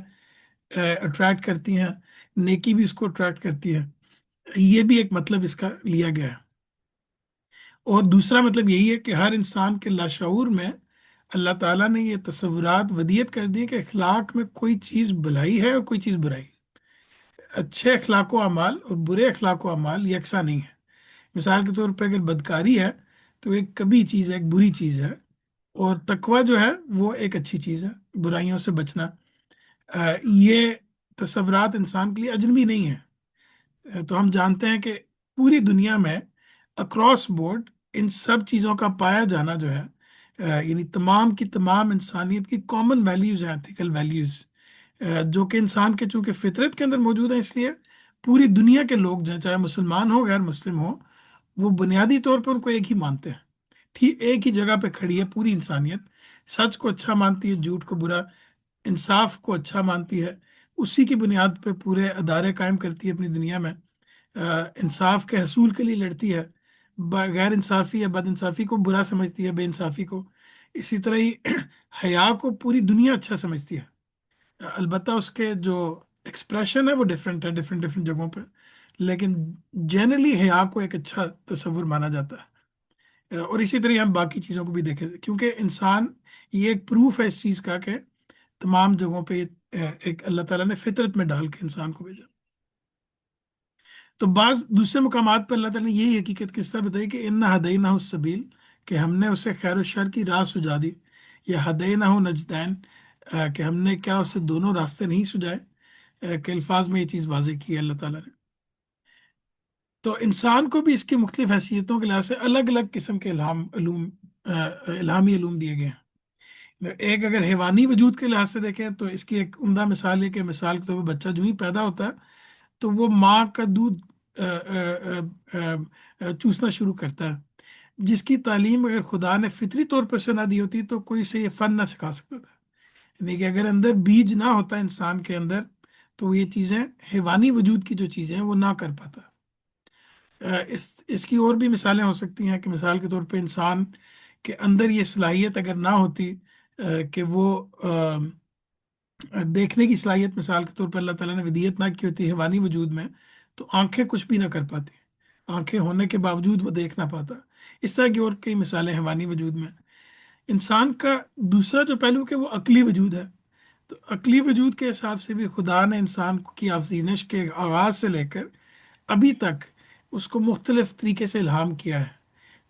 اٹریکٹ کرتی ہیں، نیکی بھی اس کو اٹریکٹ کرتی ہے۔ یہ بھی ایک مطلب اس کا لیا گیا ہے۔ اور دوسرا مطلب یہی ہے کہ ہر انسان کے لاشعور میں اللہ تعالیٰ نے یہ تصورات ودیت کر دی کہ اخلاق میں کوئی چیز بھلائی ہے اور کوئی چیز برائی۔ اچھے اخلاق و اعمال اور برے اخلاق و اعمال یکساں نہیں ہے۔ مثال کے طور پہ اگر بدکاری ہے تو ایک کبھی چیز ہے، ایک بری چیز ہے، اور تقوی جو ہے وہ ایک اچھی چیز ہے، برائیوں سے بچنا۔ یہ تصورات انسان کے لیے اجنبی نہیں ہے۔ تو ہم جانتے ہیں کہ پوری دنیا میں اکراس بورڈ ان سب چیزوں کا پایا جانا جو ہے، یعنی تمام کی تمام انسانیت کی کامن ویلیوز ہیں، ایتھیکل ویلیوز، جو کہ انسان کے چونکہ فطرت کے اندر موجود ہیں، اس لیے پوری دنیا کے لوگ جو ہیں، چاہے مسلمان ہو غیر مسلم ہو، وہ بنیادی طور پر ان کو ایک ہی مانتے ہیں۔ ٹھیک ایک ہی جگہ پہ کھڑی ہے پوری انسانیت، سچ کو اچھا مانتی ہے، جھوٹ کو برا، انصاف کو اچھا مانتی ہے، اسی کی بنیاد پہ پورے ادارے قائم کرتی ہے اپنی دنیا میں، انصاف کے حصول کے لیے لڑتی ہے، غیر انصافی یا بد انصافی کو برا سمجھتی ہے، بے انصافی کو۔ اسی طرح ہی حیا کو پوری دنیا اچھا سمجھتی ہے، البتہ اس کے جو ایکسپریشن ہے وہ ڈفرینٹ ہے ڈفرینٹ ڈفرینٹ جگہوں پہ، لیکن جنرلی حیا کو ایک اچھا تصور مانا جاتا ہے۔ اور اسی طرح ہم باقی چیزوں کو بھی دیکھیں، کیونکہ انسان یہ ایک پروف ہے اس چیز کا کہ تمام جگہوں پہ ایک اللہ تعالیٰ نے فطرت میں ڈال کے انسان کو بھیجا۔ تو بعض دوسرے مقامات پر اللہ تعالیٰ نے یہی حقیقت قصہ بتائی کہ ان ہدینہ السبیل، کہ ہم نے اسے خیر و شر کی راہ سجا دی، یا ہدینہ نجدین، کہ ہم نے کیا اسے دونوں راستے نہیں سجائے، کہ الفاظ میں یہ چیز واضح کی ہے اللہ تعالیٰ نے۔ تو انسان کو بھی اس کی مختلف حیثیتوں کے لحاظ سے الگ الگ قسم کے الہامی علوم دیے گئے ہیں۔ ایک اگر حیوانی وجود کے لحاظ سے دیکھیں تو اس کی ایک عمدہ مثال ہے کہ مثال کے طور پہ بچہ جو ہی پیدا ہوتا ہے تو وہ ماں کا دودھ چوسنا شروع کرتا ہے، جس کی تعلیم اگر خدا نے فطری طور پر سے نہ دی ہوتی تو کوئی اسے یہ فن نہ سکھا سکتا تھا۔ یعنی کہ اگر اندر بیج نہ ہوتا انسان کے اندر تو وہ یہ چیزیں، حیوانی وجود کی جو چیزیں ہیں وہ نہ کر پاتا۔ اس کی اور بھی مثالیں ہو سکتی ہیں کہ مثال کے طور پہ انسان کے اندر یہ صلاحیت اگر نہ ہوتی کہ وہ دیکھنے کی صلاحیت مثال کے طور پہ اللہ تعالیٰ نے ودیت نہ کی ہوتی حیوانی وجود میں، تو آنکھیں کچھ بھی نہ کر پاتی، آنکھیں ہونے کے باوجود وہ دیکھ نہ پاتا۔ اس طرح کی اور کئی مثالیں حیوانی وجود میں۔ انسان کا دوسرا جو پہلو کہ وہ عقلی وجود ہے، تو عقلی وجود کے حساب سے بھی خدا نے انسان کی آفرینش کے آغاز سے لے کر ابھی تک اس کو مختلف طریقے سے الہام کیا ہے،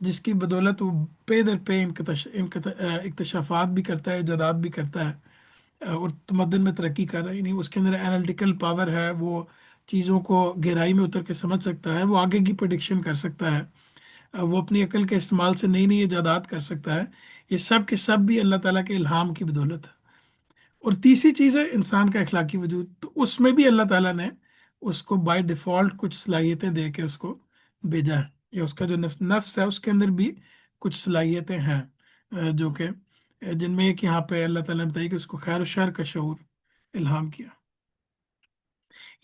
جس کی بدولت وہ پے در پے اکتشافات بھی کرتا ہے، ایجادات بھی کرتا ہے، اور تمدن میں ترقی کر رہا ہے۔ یعنی اس کے اندر انالیٹیکل پاور ہے، وہ چیزوں کو گہرائی میں اتر کے سمجھ سکتا ہے، وہ آگے کی پریڈکشن کر سکتا ہے، وہ اپنی عقل کے استعمال سے نئی نئی ایجادات کر سکتا ہے۔ یہ سب کے سب بھی اللہ تعالیٰ کے الہام کی بدولت ہے۔ اور تیسری چیز ہے انسان کا اخلاقی وجود، تو اس میں بھی اللہ تعالیٰ نے اس کو بائی ڈیفالٹ کچھ صلاحیتیں دے کے اس کو بھیجا ہے، یا اس کا جو نفس ہے اس کے اندر بھی کچھ صلاحیتیں ہیں، جو کہ جن میں ایک یہاں پہ اللہ تعالیٰ نے بتائی کہ اس کو خیر و شر کا شعور الہام کیا۔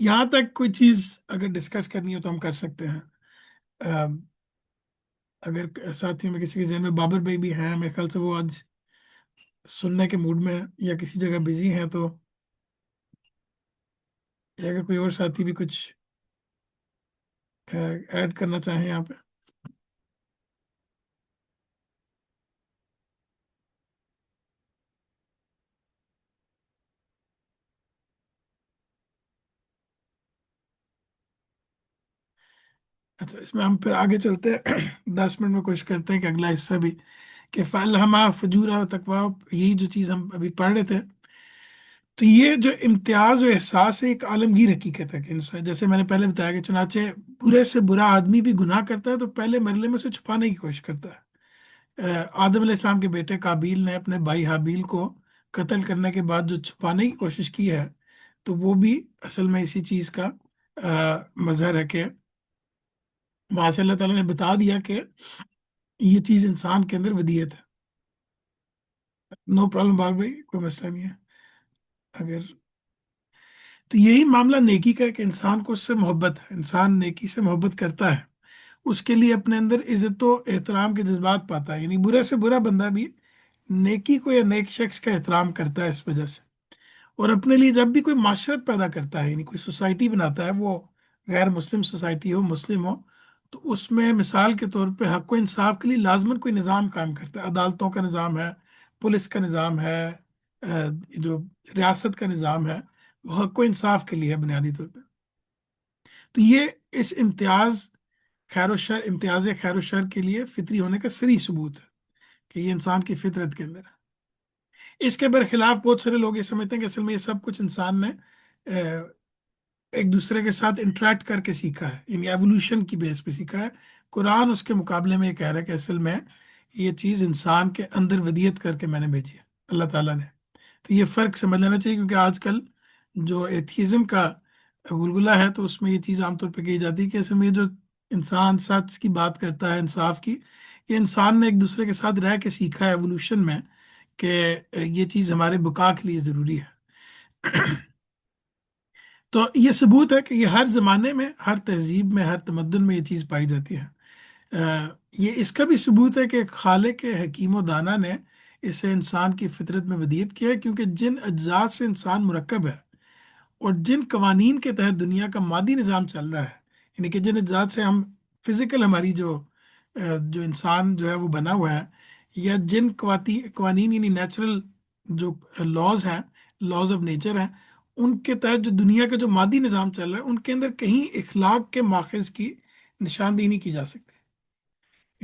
یہاں تک کوئی چیز اگر ڈسکس کرنی ہو تو ہم کر سکتے ہیں۔ اگر ساتھیوں میں کسی کے ذہن میں بابر بھائی بھی ہیں، میرے خیال سے وہ آج سننے کے موڈ میں یا کسی جگہ بزی ہیں، تو اگر کوئی اور ساتھی بھی کچھ ایڈ کرنا چاہیں یہاں پہ۔ اچھا، اس میں ہم پھر آگے چلتے ہیں 10 منٹ میں کوشش کرتے ہیں کہ اگلا حصہ بھی کہ فَأَلْهَمَهَا فُجُورَهَا وَتَقْوَاهَا، یہی جو چیز ہم ابھی پڑھ رہے تھے، تو یہ جو امتیاز و احساس ہے ایک عالمگیر حقیقت ہے کہ انسان، جیسے میں نے پہلے بتایا کہ چنانچہ برے سے برا آدمی بھی گناہ کرتا ہے تو پہلے مرحلے میں اسے چھپانے کی کوشش کرتا ہے۔ آدم علیہ السلام کے بیٹے قابیل نے اپنے بھائی حابیل کو قتل کرنے کے بعد جو چھپانے کی کوشش کی ہے، تو وہ بھی اصل میں اسی چیز کا مظہر ہے کہ وہاں سے اللہ تعالیٰ نے بتا دیا کہ یہ چیز انسان کے اندر ودیت ہے۔ نو پرابلم بھائی، کوئی مسئلہ نہیں ہے۔ اگر تو یہی معاملہ نیکی کا ہے کہ انسان کو اس سے محبت ہے، انسان نیکی سے محبت کرتا ہے، اس کے لیے اپنے اندر عزت و احترام کے جذبات پاتا ہے۔ یعنی برے سے برا بندہ بھی نیکی کو یا نیک شخص کا احترام کرتا ہے اس وجہ سے، اور اپنے لیے جب بھی کوئی معاشرت پیدا کرتا ہے، یعنی کوئی سوسائٹی بناتا ہے، وہ غیر مسلم سوسائٹی ہو مسلم ہو، تو اس میں مثال کے طور پہ حق و انصاف کے لیے لازماً کوئی نظام قائم کرتا ہے۔ عدالتوں کا نظام ہے، پولیس کا نظام ہے، جو ریاست کا نظام ہے، وہ حق و انصاف کے لیے ہے بنیادی طور پہ۔ تو یہ اس امتیاز خیر و شر کے لیے فطری ہونے کا صریح ثبوت ہے کہ یہ انسان کی فطرت کے اندر ہے۔ اس کے برخلاف بہت سارے لوگ یہ سمجھتے ہیں کہ اصل میں یہ سب کچھ انسان نے ایک دوسرے کے ساتھ انٹریکٹ کر کے سیکھا ہے، یعنی ایوولوشن کی بیس پہ سیکھا ہے۔ قرآن اس کے مقابلے میں یہ کہہ رہا ہے کہ اصل میں یہ چیز انسان کے اندر ودیت کر کے میں نے بھیجی ہے اللہ تعالیٰ نے۔ تو یہ فرق سمجھ لینا چاہیے، کیونکہ آج کل جو ایتھیزم کا غلغلہ ہے تو اس میں یہ چیز عام طور پہ کہی جاتی ہے کہ اصل میں یہ جو انسان سچ کی بات کرتا ہے، انصاف کی، یہ انسان نے ایک دوسرے کے ساتھ رہ کے سیکھا ہے ایوولوشن میں کہ یہ چیز ہمارے بقا کے لیے ضروری ہے۔ تو یہ ثبوت ہے کہ یہ ہر زمانے میں، ہر تہذیب میں، ہر تمدن میں یہ چیز پائی جاتی ہے۔ یہ اس کا بھی ثبوت ہے کہ خالق حکیم و دانا نے اسے انسان کی فطرت میں ودیت کیا ہے، کیونکہ جن اجزاء سے انسان مرکب ہے اور جن قوانین کے تحت دنیا کا مادی نظام چل رہا ہے، یعنی کہ جن اجزاء سے ہم فزیکل ہماری جو انسان جو ہے وہ بنا ہوا ہے، یا جن قوانین یعنی نیچرل جو لاز ہیں، لاز آف نیچر ہیں، ان کے تحت جو دنیا کا جو مادی نظام چل رہا ہے، ان کے اندر کہیں اخلاق کے ماخذ کی نشاندہی نہیں کی جا سکتی۔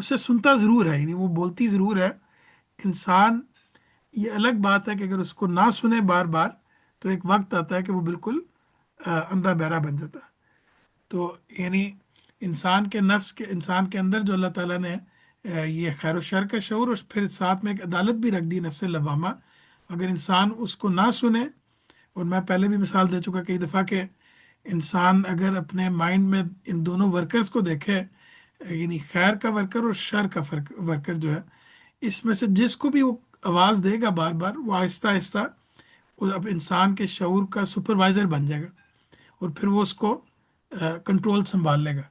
اسے سنتا ضرور ہے، یعنی وہ بولتی ضرور ہے انسان. یہ الگ بات ہے کہ اگر اس کو نہ سنے بار بار تو ایک وقت آتا ہے کہ وہ بالکل اندھا بہرا بن جاتا ہے. تو یعنی انسان کے اندر جو اللہ تعالیٰ نے یہ خیر و شر کا شعور اور پھر ساتھ میں ایک عدالت بھی رکھ دی، نفس لوامہ. اگر انسان اس کو نہ سنے، اور میں پہلے بھی مثال دے چکا کئی دفعہ کہ انسان اگر اپنے مائنڈ میں ان دونوں ورکرز کو دیکھے، یعنی خیر کا ورکر اور شر کا ورکر جو ہے، اس میں سے جس کو بھی وہ آواز دے گا بار بار، وہ آہستہ آہستہ وہ اب انسان کے شعور کا سپروائزر بن جائے گا، اور پھر وہ اس کو کنٹرول سنبھال لے گا.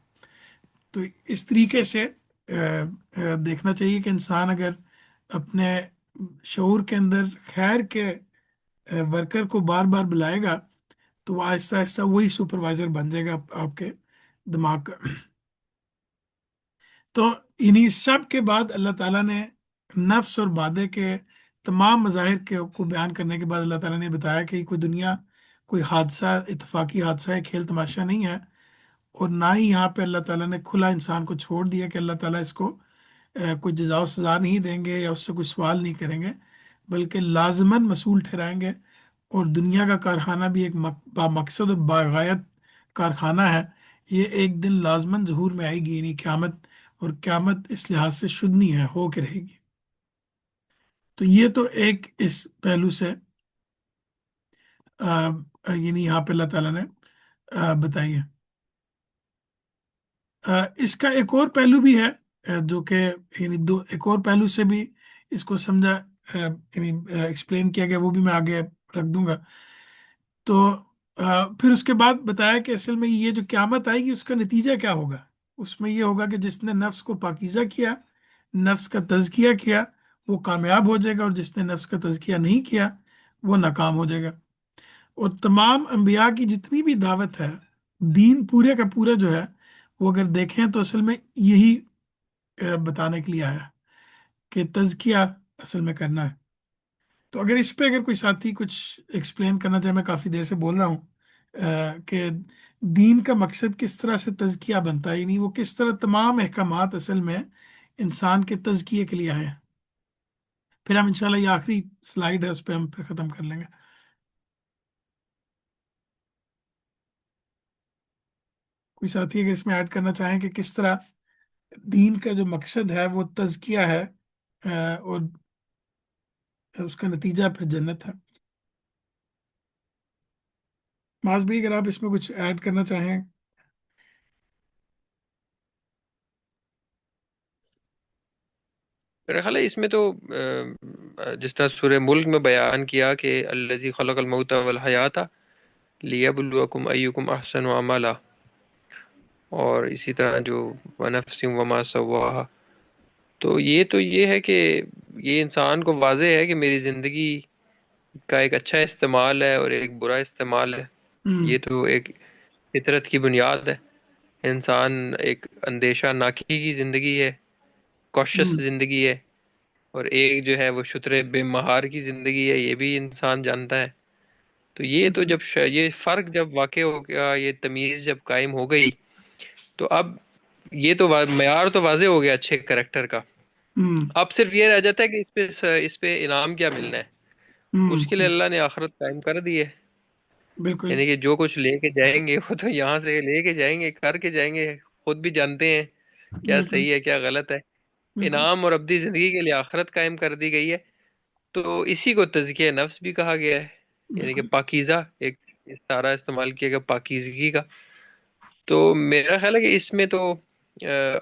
تو اس طریقے سے دیکھنا چاہیے کہ انسان اگر اپنے شعور کے اندر خیر کے ورکر کو بار بار بلائے گا تو وہ آہستہ آہستہ وہی سپروائزر بن جائے گا آپ کے دماغ کا. تو انہی سب کے بعد اللہ تعالیٰ نے نفس اور بادے کے تمام مظاہر کو بیان کرنے کے بعد اللہ تعالیٰ نے بتایا کہ کوئی دنیا کوئی حادثہ، اتفاقی حادثہ ہے، کھیل تماشا نہیں ہے. اور نہ ہی یہاں پہ اللہ تعالیٰ نے کھلا انسان کو چھوڑ دیا کہ اللہ تعالیٰ اس کو کوئی جزا و سزا نہیں دیں گے یا اس سے کوئی سوال نہیں کریں گے، بلکہ لازماً مسئول ٹھہرائیں گے. اور دنیا کا کارخانہ بھی ایک با مقصد و باغایت کارخانہ ہے. یہ ایک دن لازماً ظہور میں آئے گی، یعنی قیامت. اور قیامت اس لحاظ سے شدنی ہے، ہو کے رہے گی. تو یہ تو ایک اس پہلو سے یعنی یہاں پہ اللہ تعالیٰ نے بتائی ہے. اس کا ایک اور پہلو بھی ہے جو کہ یعنی ایک اور پہلو سے بھی اس کو سمجھا یعنی ایکسپلین کیا گیا، وہ بھی میں آگے رکھ دوں گا. تو پھر اس کے بعد بتایا کہ اصل میں یہ جو قیامت آئے گی اس کا نتیجہ کیا ہوگا. اس میں یہ ہوگا کہ جس نے نفس کو پاکیزہ کیا، نفس کا تزکیہ کیا، وہ کامیاب ہو جائے گا، اور جس نے نفس کا تزکیہ نہیں کیا وہ ناکام ہو جائے گا. اور تمام انبیاء کی جتنی بھی دعوت ہے، دین پورے کا پورا جو ہے، وہ اگر دیکھیں تو اصل میں یہی بتانے کے لیے آیا ہے کہ تزکیہ اصل میں کرنا ہے. تو اگر اس پہ اگر کوئی ساتھی کچھ ایکسپلین کرنا چاہے، میں کافی دیر سے بول رہا ہوں کہ دین کا مقصد کس طرح سے تزکیہ بنتا ہے، یعنی وہ کس طرح تمام احکامات اصل میں انسان کے تزکیے کے لیے آئے ہیں. پھر ہم انشاءاللہ یہ آخری سلائیڈ ہے، اس پہ ہم پھر ختم کر لیں گے. کوئی ساتھی اگر اس میں ایڈ کرنا چاہیں کہ کس طرح دین کا جو مقصد ہے وہ تزکیہ ہے، اور اس کا نتیجہ پھر جنت ہے. معاذ بھی اگر آپ اس میں کچھ ایڈ کرنا چاہیں. میرا خیال ہے اس میں تو جس طرح سورہ ملک میں بیان کیا کہ الذی خلق الموت والحیات لیبلوکم ایکم احسن عملا، اور اسی طرح جو ونفس وما سواہا، تو یہ ہے کہ یہ انسان کو واضح ہے کہ میری زندگی کا ایک اچھا استعمال ہے اور ایک برا استعمال ہے. ہم، یہ تو ایک فطرت کی بنیاد ہے. انسان ایک اندیشہ ناکی کی زندگی ہے، کوشش ہم، زندگی ہے، اور ایک جو ہے وہ شتر بے مہار کی زندگی ہے، یہ بھی انسان جانتا ہے. تو یہ تو جب یہ فرق جب واقع ہو گیا، یہ تمیز جب قائم ہو گئی، تو اب یہ تو معیار تو واضح ہو گیا اچھے کریکٹر کا. ہم، اب صرف یہ رہ جاتا ہے کہ اس پہ انعام کیا ملنا ہے. اس کے لیے ہم، اللہ نے آخرت قائم کر دی ہے. بالکل. یعنی کہ جو کچھ لے کے جائیں گے وہ تو یہاں سے لے کے جائیں گے، کر کے جائیں گے، خود بھی جانتے ہیں کیا بالکل. صحیح ہے کیا غلط ہے. بالکل. انعام اور ابدی زندگی کے لیے آخرت قائم کر دی گئی ہے. تو اسی کو تزکیہ نفس بھی کہا گیا ہے، یعنی کہ بالکل. پاکیزہ، ایک سارا استعمال کیا گیا پاکیزگی کا. تو میرا خیال ہے کہ اس میں تو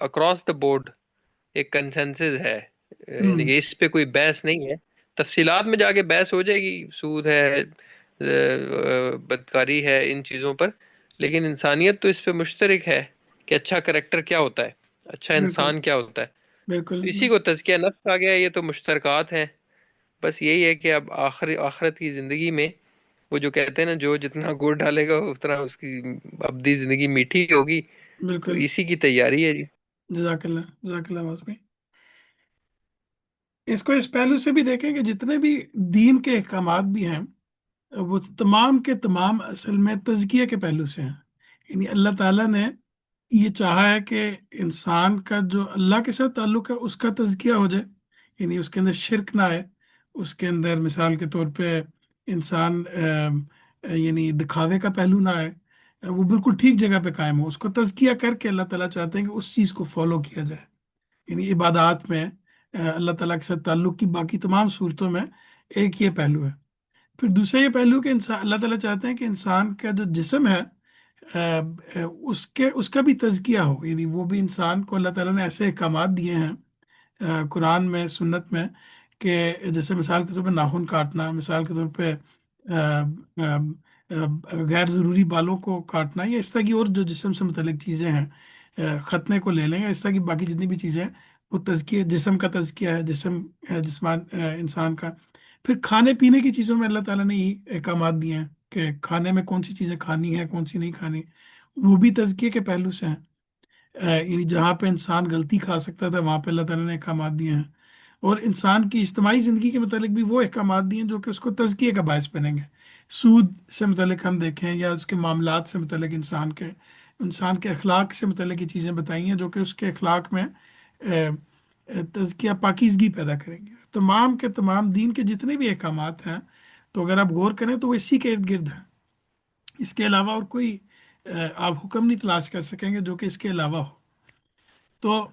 اکراس دا بورڈ ایک کنسنسس ہے، یعنی ہم، کہ اس پہ کوئی بحث نہیں ہے. تفصیلات میں جا کے بحث ہو جائے گی، سود ہے، بدکاری ہے، ان چیزوں پر، لیکن انسانیت تو اس پہ مشترک ہے کہ اچھا کریکٹر کیا ہوتا ہے، اچھا بالکل. انسان کیا ہوتا ہے. بالکل. تو اسی کو تزکیہ نفس کہا گیا ہے. یہ تو مشترکات ہیں. بس یہی ہے کہ اب آخرت کی زندگی میں وہ جو کہتے ہیں نا، جو جتنا گڑ ڈالے گا اتنا اس کی ابدی زندگی میٹھی ہوگی. تو بالکل. اسی کی تیاری ہے جی. جزاک اللہ، جزاک اللہ واس بھائی. اس کو اس پہلو سے بھی دیکھیں کہ جتنے بھی دین کے احکامات بھی ہیں وہ تمام کے تمام اصل میں تزکیے کے پہلو سے ہیں. یعنی اللہ تعالیٰ نے یہ چاہا ہے کہ انسان کا جو اللہ کے ساتھ تعلق ہے اس کا تزکیہ ہو جائے، یعنی اس کے اندر شرک نہ آئے، اس کے اندر مثال کے طور پہ انسان یعنی دکھاوے کا پہلو نہ آئے، وہ بالکل ٹھیک جگہ پہ قائم ہو، اس کو تزکیہ کر کے اللہ تعالیٰ چاہتے ہیں کہ اس چیز کو فالو کیا جائے، یعنی عبادات میں اللہ تعالیٰ کے ساتھ تعلق کی باقی تمام صورتوں میں ایک یہ پہلو ہے۔ پھر دوسرا یہ پہلو کہ انسان، اللہ تعالیٰ چاہتے ہیں کہ انسان کا جو جسم ہے اس کا بھی تزکیہ ہو، یعنی وہ بھی انسان کو اللہ تعالیٰ نے ایسے احکامات دیے ہیں قرآن میں، سنت میں، کہ جیسے مثال کے طور پہ ناخن کاٹنا، مثال کے طور پہ آ، آ، غیر ضروری بالوں کو کاٹنا، یا اس طرح کی اور جو جسم سے متعلق چیزیں ہیں، ختنے کو لے لیں، یا اس طرح کی باقی جتنی بھی چیزیں ہیں، وہ تزکیہ، جسم کا تزکیہ ہے، جسمان انسان کا۔ پھر کھانے پینے کی چیزوں میں اللہ تعالیٰ نے یہ احکامات دیے ہیں کہ کھانے میں کون سی چیزیں کھانی ہیں، کون سی نہیں کھانی، وہ بھی تزکیے کے پہلو سے ہیں۔ یعنی جہاں پہ انسان غلطی کھا سکتا تھا وہاں پہ اللہ تعالیٰ نے احکامات دیے ہیں، اور انسان کی اجتماعی زندگی کے متعلق بھی وہ احکامات دیے ہیں جو کہ اس کو تزکیے کا باعث بنیں گے۔ سود سے متعلق ہم دیکھیں، یا اس کے معاملات سے متعلق، انسان کے اخلاق سے متعلق یہ چیزیں بتائی ہیں جو کہ اس کے اخلاق میں تزکیہ، پاکیزگی پیدا کریں گے۔ تمام کے تمام دین کے جتنے بھی احکامات ہیں، تو اگر آپ غور کریں تو وہ اسی کے ارد گرد ہیں، اس کے علاوہ اور کوئی آپ حکم نہیں تلاش کر سکیں گے جو کہ اس کے علاوہ ہو۔ تو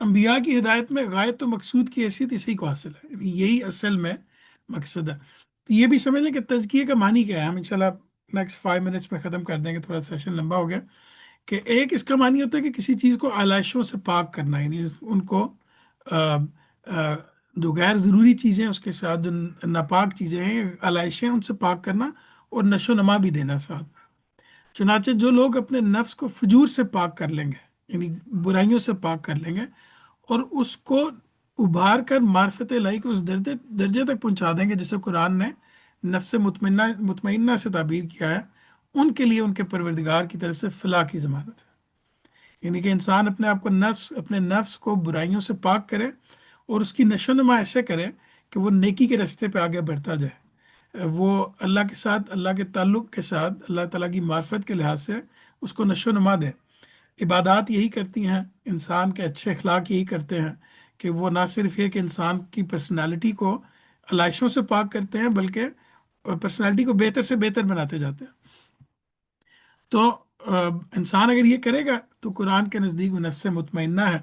انبیاء کی ہدایت میں غایت و مقصود کی حیثیت اسی کو حاصل ہے، یعنی یہی اصل میں مقصد ہے۔ تو یہ بھی سمجھ لیں کہ تزکیے کا معنی کیا ہے، ہم انشاءاللہ نیکسٹ 5 منٹس میں ختم کر دیں گے، تھوڑا سیشن لمبا ہو گیا۔ کہ ایک اس کا معنی ہوتا ہے کہ کسی چیز کو آلائشوں سے پاک کرنا، یعنی ان کو آ، آ، جو غیر ضروری چیزیں اس کے ساتھ، جو ناپاک چیزیں ہیں، آلائشیں، ان سے پاک کرنا، اور نشو و نما بھی دینا ساتھ۔ چنانچہ جو لوگ اپنے نفس کو فجور سے پاک کر لیں گے، یعنی برائیوں سے پاک کر لیں گے، اور اس کو ابھار کر معرفت الہی کو اس درجے تک پہنچا دیں گے جسے قرآن نے نفس مطمئنہ سے تعبیر کیا ہے، ان کے لیے ان کے پروردگار کی طرف سے فلاح کی ضمانت ہے۔ یعنی کہ انسان اپنے نفس کو برائیوں سے پاک کرے، اور اس کی نشو و نما ایسے کرے کہ وہ نیکی کے راستے پہ آگے بڑھتا جائے، وہ اللہ کے ساتھ، اللہ کے تعلق کے ساتھ، اللہ تعالیٰ کی معرفت کے لحاظ سے اس کو نشو و نما دے۔ عبادات یہی کرتی ہیں، انسان کے اچھے اخلاق یہی کرتے ہیں کہ وہ نہ صرف یہ کہ انسان کی پرسنالٹی کو علائشوں سے پاک کرتے ہیں، بلکہ پرسنالٹی کو بہتر سے بہتر بناتے جاتے ہیں۔ تو انسان اگر یہ کرے گا تو قرآن کے نزدیک وہ نفس مطمئنہ ہے،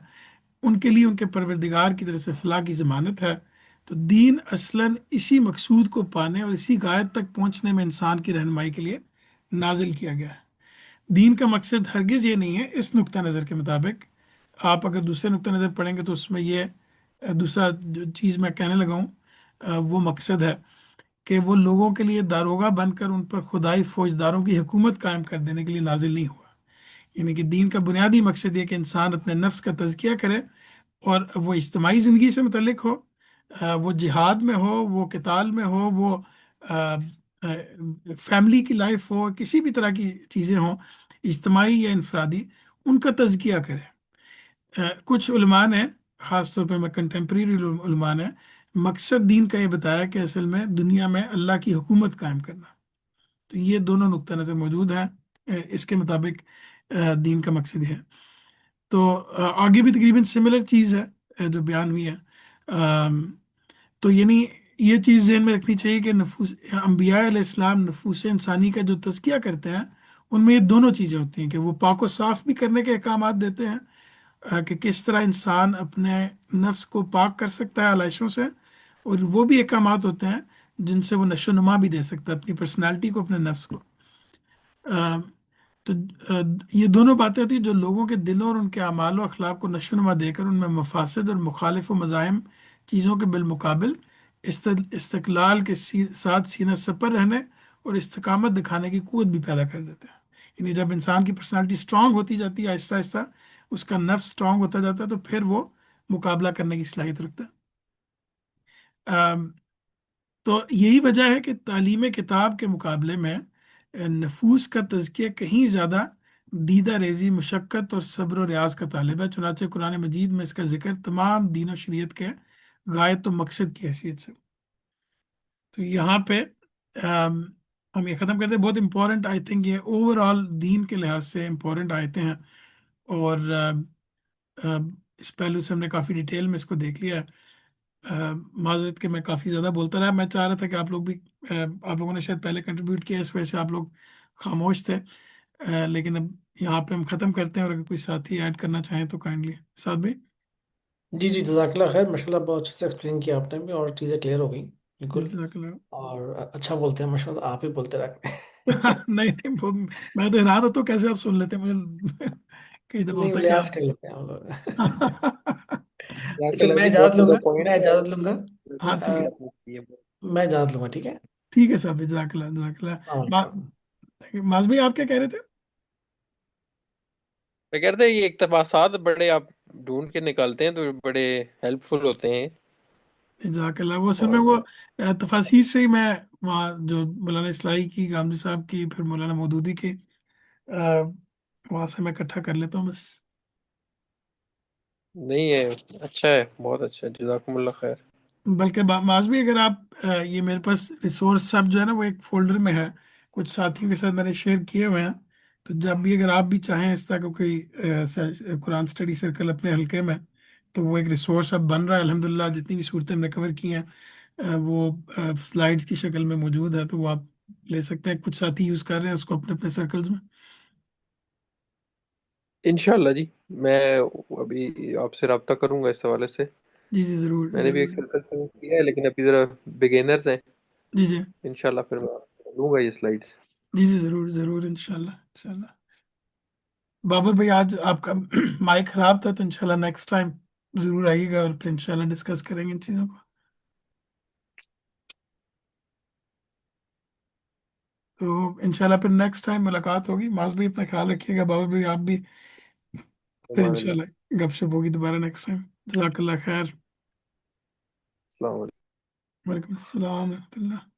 ان کے لیے ان کے پروردگار کی طرف سے فلاح کی ضمانت ہے۔ تو دین اصلاً اسی مقصود کو پانے اور اسی غایت تک پہنچنے میں انسان کی رہنمائی کے لیے نازل کیا گیا ہے۔ دین کا مقصد ہرگز یہ نہیں ہے، اس نقطہ نظر کے مطابق آپ اگر دوسرے نقطہ نظر پڑھیں گے تو اس میں یہ دوسرا جو چیز میں کہنے لگا ہوں وہ مقصد ہے کہ وہ لوگوں کے لیے داروغہ بن کر ان پر خدائی فوجداروں کی حکومت قائم کر دینے کے لیے نازل نہیں ہوا۔ یعنی کہ دین کا بنیادی مقصد یہ کہ انسان اپنے نفس کا تزکیہ کرے، اور وہ اجتماعی زندگی سے متعلق ہو، وہ جہاد میں ہو، وہ قتال میں ہو، وہ فیملی کی لائف ہو، کسی بھی طرح کی چیزیں ہوں، اجتماعی یا انفرادی، ان کا تزکیہ کرے۔ کچھ علماء نے، خاص طور پہ میں کنٹمپریری علماء نے مقصد دین کا یہ بتایا کہ اصل میں دنیا میں اللہ کی حکومت قائم کرنا۔ تو یہ دونوں نقطہ نظر موجود ہیں، اس کے مطابق دین کا مقصد ہے۔ تو آگے بھی تقریباً سملر چیز ہے جو بیان ہوئی ہے۔ تو یعنی یہ چیز ذہن میں رکھنی چاہیے کہ انبیاء علیہ السلام نفوس انسانی کا جو تزکیہ کرتے ہیں، ان میں یہ دونوں چیزیں ہوتی ہیں کہ وہ پاک و صاف بھی کرنے کے احکامات دیتے ہیں کہ کس طرح انسان اپنے نفس کو پاک کر سکتا ہے علائشوں سے، اور وہ بھی احکامات ہوتے ہیں جن سے وہ نشو و نما بھی دے سکتا ہے اپنی پرسنالٹی کو، اپنے نفس کو۔ تو یہ دونوں باتیں ہوتی ہیں جو لوگوں کے دلوں اور ان کے اعمال و اخلاق کو نشو و نما دے کر ان میں مفاسد اور مخالف و مزاحم چیزوں کے بالمقابل استقلال کے ساتھ سینہ سپر رہنے اور استقامت دکھانے کی قوت بھی پیدا کر دیتے ہیں۔ یعنی جب انسان کی پرسنالٹی سٹرونگ ہوتی جاتی ہے، آہستہ آہستہ اس کا نفس سٹرونگ ہوتا جاتا ہے، تو پھر وہ مقابلہ کرنے کی صلاحیت رکھتا ہے۔ تو یہی وجہ ہے کہ تعلیم کتاب کے مقابلے میں نفوس کا تزکیہ کہیں زیادہ دیدہ ریزی، مشقت اور صبر و ریاض کا طالب ہے۔ چنانچہ قرآن مجید میں اس کا ذکر تمام دین و شریعت کے غایت و مقصد کی حیثیت سے۔ تو یہاں پہ ہم یہ ختم کرتے ہیں۔ بہت امپورٹنٹ، آئی تھنک یہ اوور آل دین کے لحاظ سے امپورٹنٹ آیتیں ہیں، اور اس پہلو سے ہم نے کافی ڈیٹیل میں اس کو دیکھ لیا ہے۔ معذرت کہ میں کافی زیادہ بولتا رہا، میں چاہ رہا تھا کہ آپ لوگ بھی آپ لوگوں نے شاید پہلے کنٹریبیوٹ کیا، اس وجہ سے آپ لوگ خاموش تھے، لیکن اب یہاں پہ ہم ختم کرتے ہیں، اور اگر کوئی ساتھی ایڈ کرنا چاہیں تو کائنڈلی ساتھ بھی۔ جی جی، جزاک اللہ خیر، ماشاء اللہ بہت اچھے سے ایکسپلین کیا آپ نے بھی، اور چیزیں کلیئر ہو گئی بالکل۔ جزاک اللہ۔ اور اچھا بولتے ہیں ماشاء اللہ، آپ ہی بولتے رہتے نہیں نہیں، میں تو حیران ہوتا ہوں کیسے آپ سن لیتے ہیں، مجھے کئی دفعہ نہیں، ہوتا ہے کہ لحاظ آپ کر لیتے ہیں ہم لوگ۔ جزاک اچھا، اللہ میں جی، اجازت بہت لوں زیادہ گا، پوائنٹ میں ہے، اجازت لوں گا، ہاں ٹھیک ہے، میں اجازت لوں گا، ٹھیک ہے؟ ٹھیک ہے صاحب، جزاک اللہ جزاک السلام اللہ۔ علیکم۔ معاذ بھائی آپ کیا کہہ رہے تھے؟ میں کہتا یہ اقتباسات بڑے آپ ڈھونڈ کے نکالتے ہیں تو بڑے ہیلپ فل ہوتے ہیں۔ جزاک اللہ، وہ اصل میں اور وہ تفاسیر سے ہی میں وہاں جو مولانا اصلاحی کی، گامزی صاحب کی، پھر مولانا مودودی کی، وہاں سے میں اکٹھا کر لیتا ہوں بس۔ نہیں ہے، اچھا ہے، بہت اچھا ہے، جزاکم اللہ خیر۔ بلکہ معاذ بھی اگر آپ یہ میرے پاس ریسورس سب جو ہے نا وہ ایک فولڈر میں ہے، کچھ ساتھیوں کے ساتھ میں نے شیئر کیے ہوئے ہیں، تو جب بھی اگر آپ بھی چاہیں اس طرح کا کوئی قرآن اسٹڈی سرکل اپنے حلقے میں، تو وہ ایک ریسورس اب بن رہا ہے الحمدللہ، جتنی بھی صورتیں ہم نے کور کی ہیں وہ سلائیڈز کی شکل میں موجود ہے، تو وہ آپ لے سکتے ہیں، کچھ ساتھی یوز کر رہے ہیں اس کو اپنے اپنے سرکلز میں۔ انشاءاللہ جی، میں ابھی آپ سے رابطہ کروں گا اس حوالے سے۔ جی جی ضرور میں نے بھی ایک ضرور۔ سرکل شروع کیا ہے لیکن ابھی ذرا بگینرز ہیں۔ جی جی انشاءاللہ پھر میں لوں گا یہ سلائیڈز۔ جی جی ضرور ضرور، انشاءاللہ انشاءاللہ۔ بابر بھائی آج آپ کا مائک خراب تھا، تو انشاءاللہ نیکسٹ ٹائم ضرور آئیے گا، اور پھر انشاءاللہ ڈسکس کریں گے ان چیزوں کو۔ تو انشاءاللہ پھر نیکسٹ ٹائم ملاقات ہوگی، معاذ بھائی اپنا خیال رکھیے گا، بابر بھائی آپ بھی، پھر امان اللہ، انشاءاللہ گپ شپ ہوگی دوبارہ نیکسٹ ٹائم۔ جزاک اللہ خیر۔ السلام علیکم۔ وعلیکم السلام ورحمۃ اللہ۔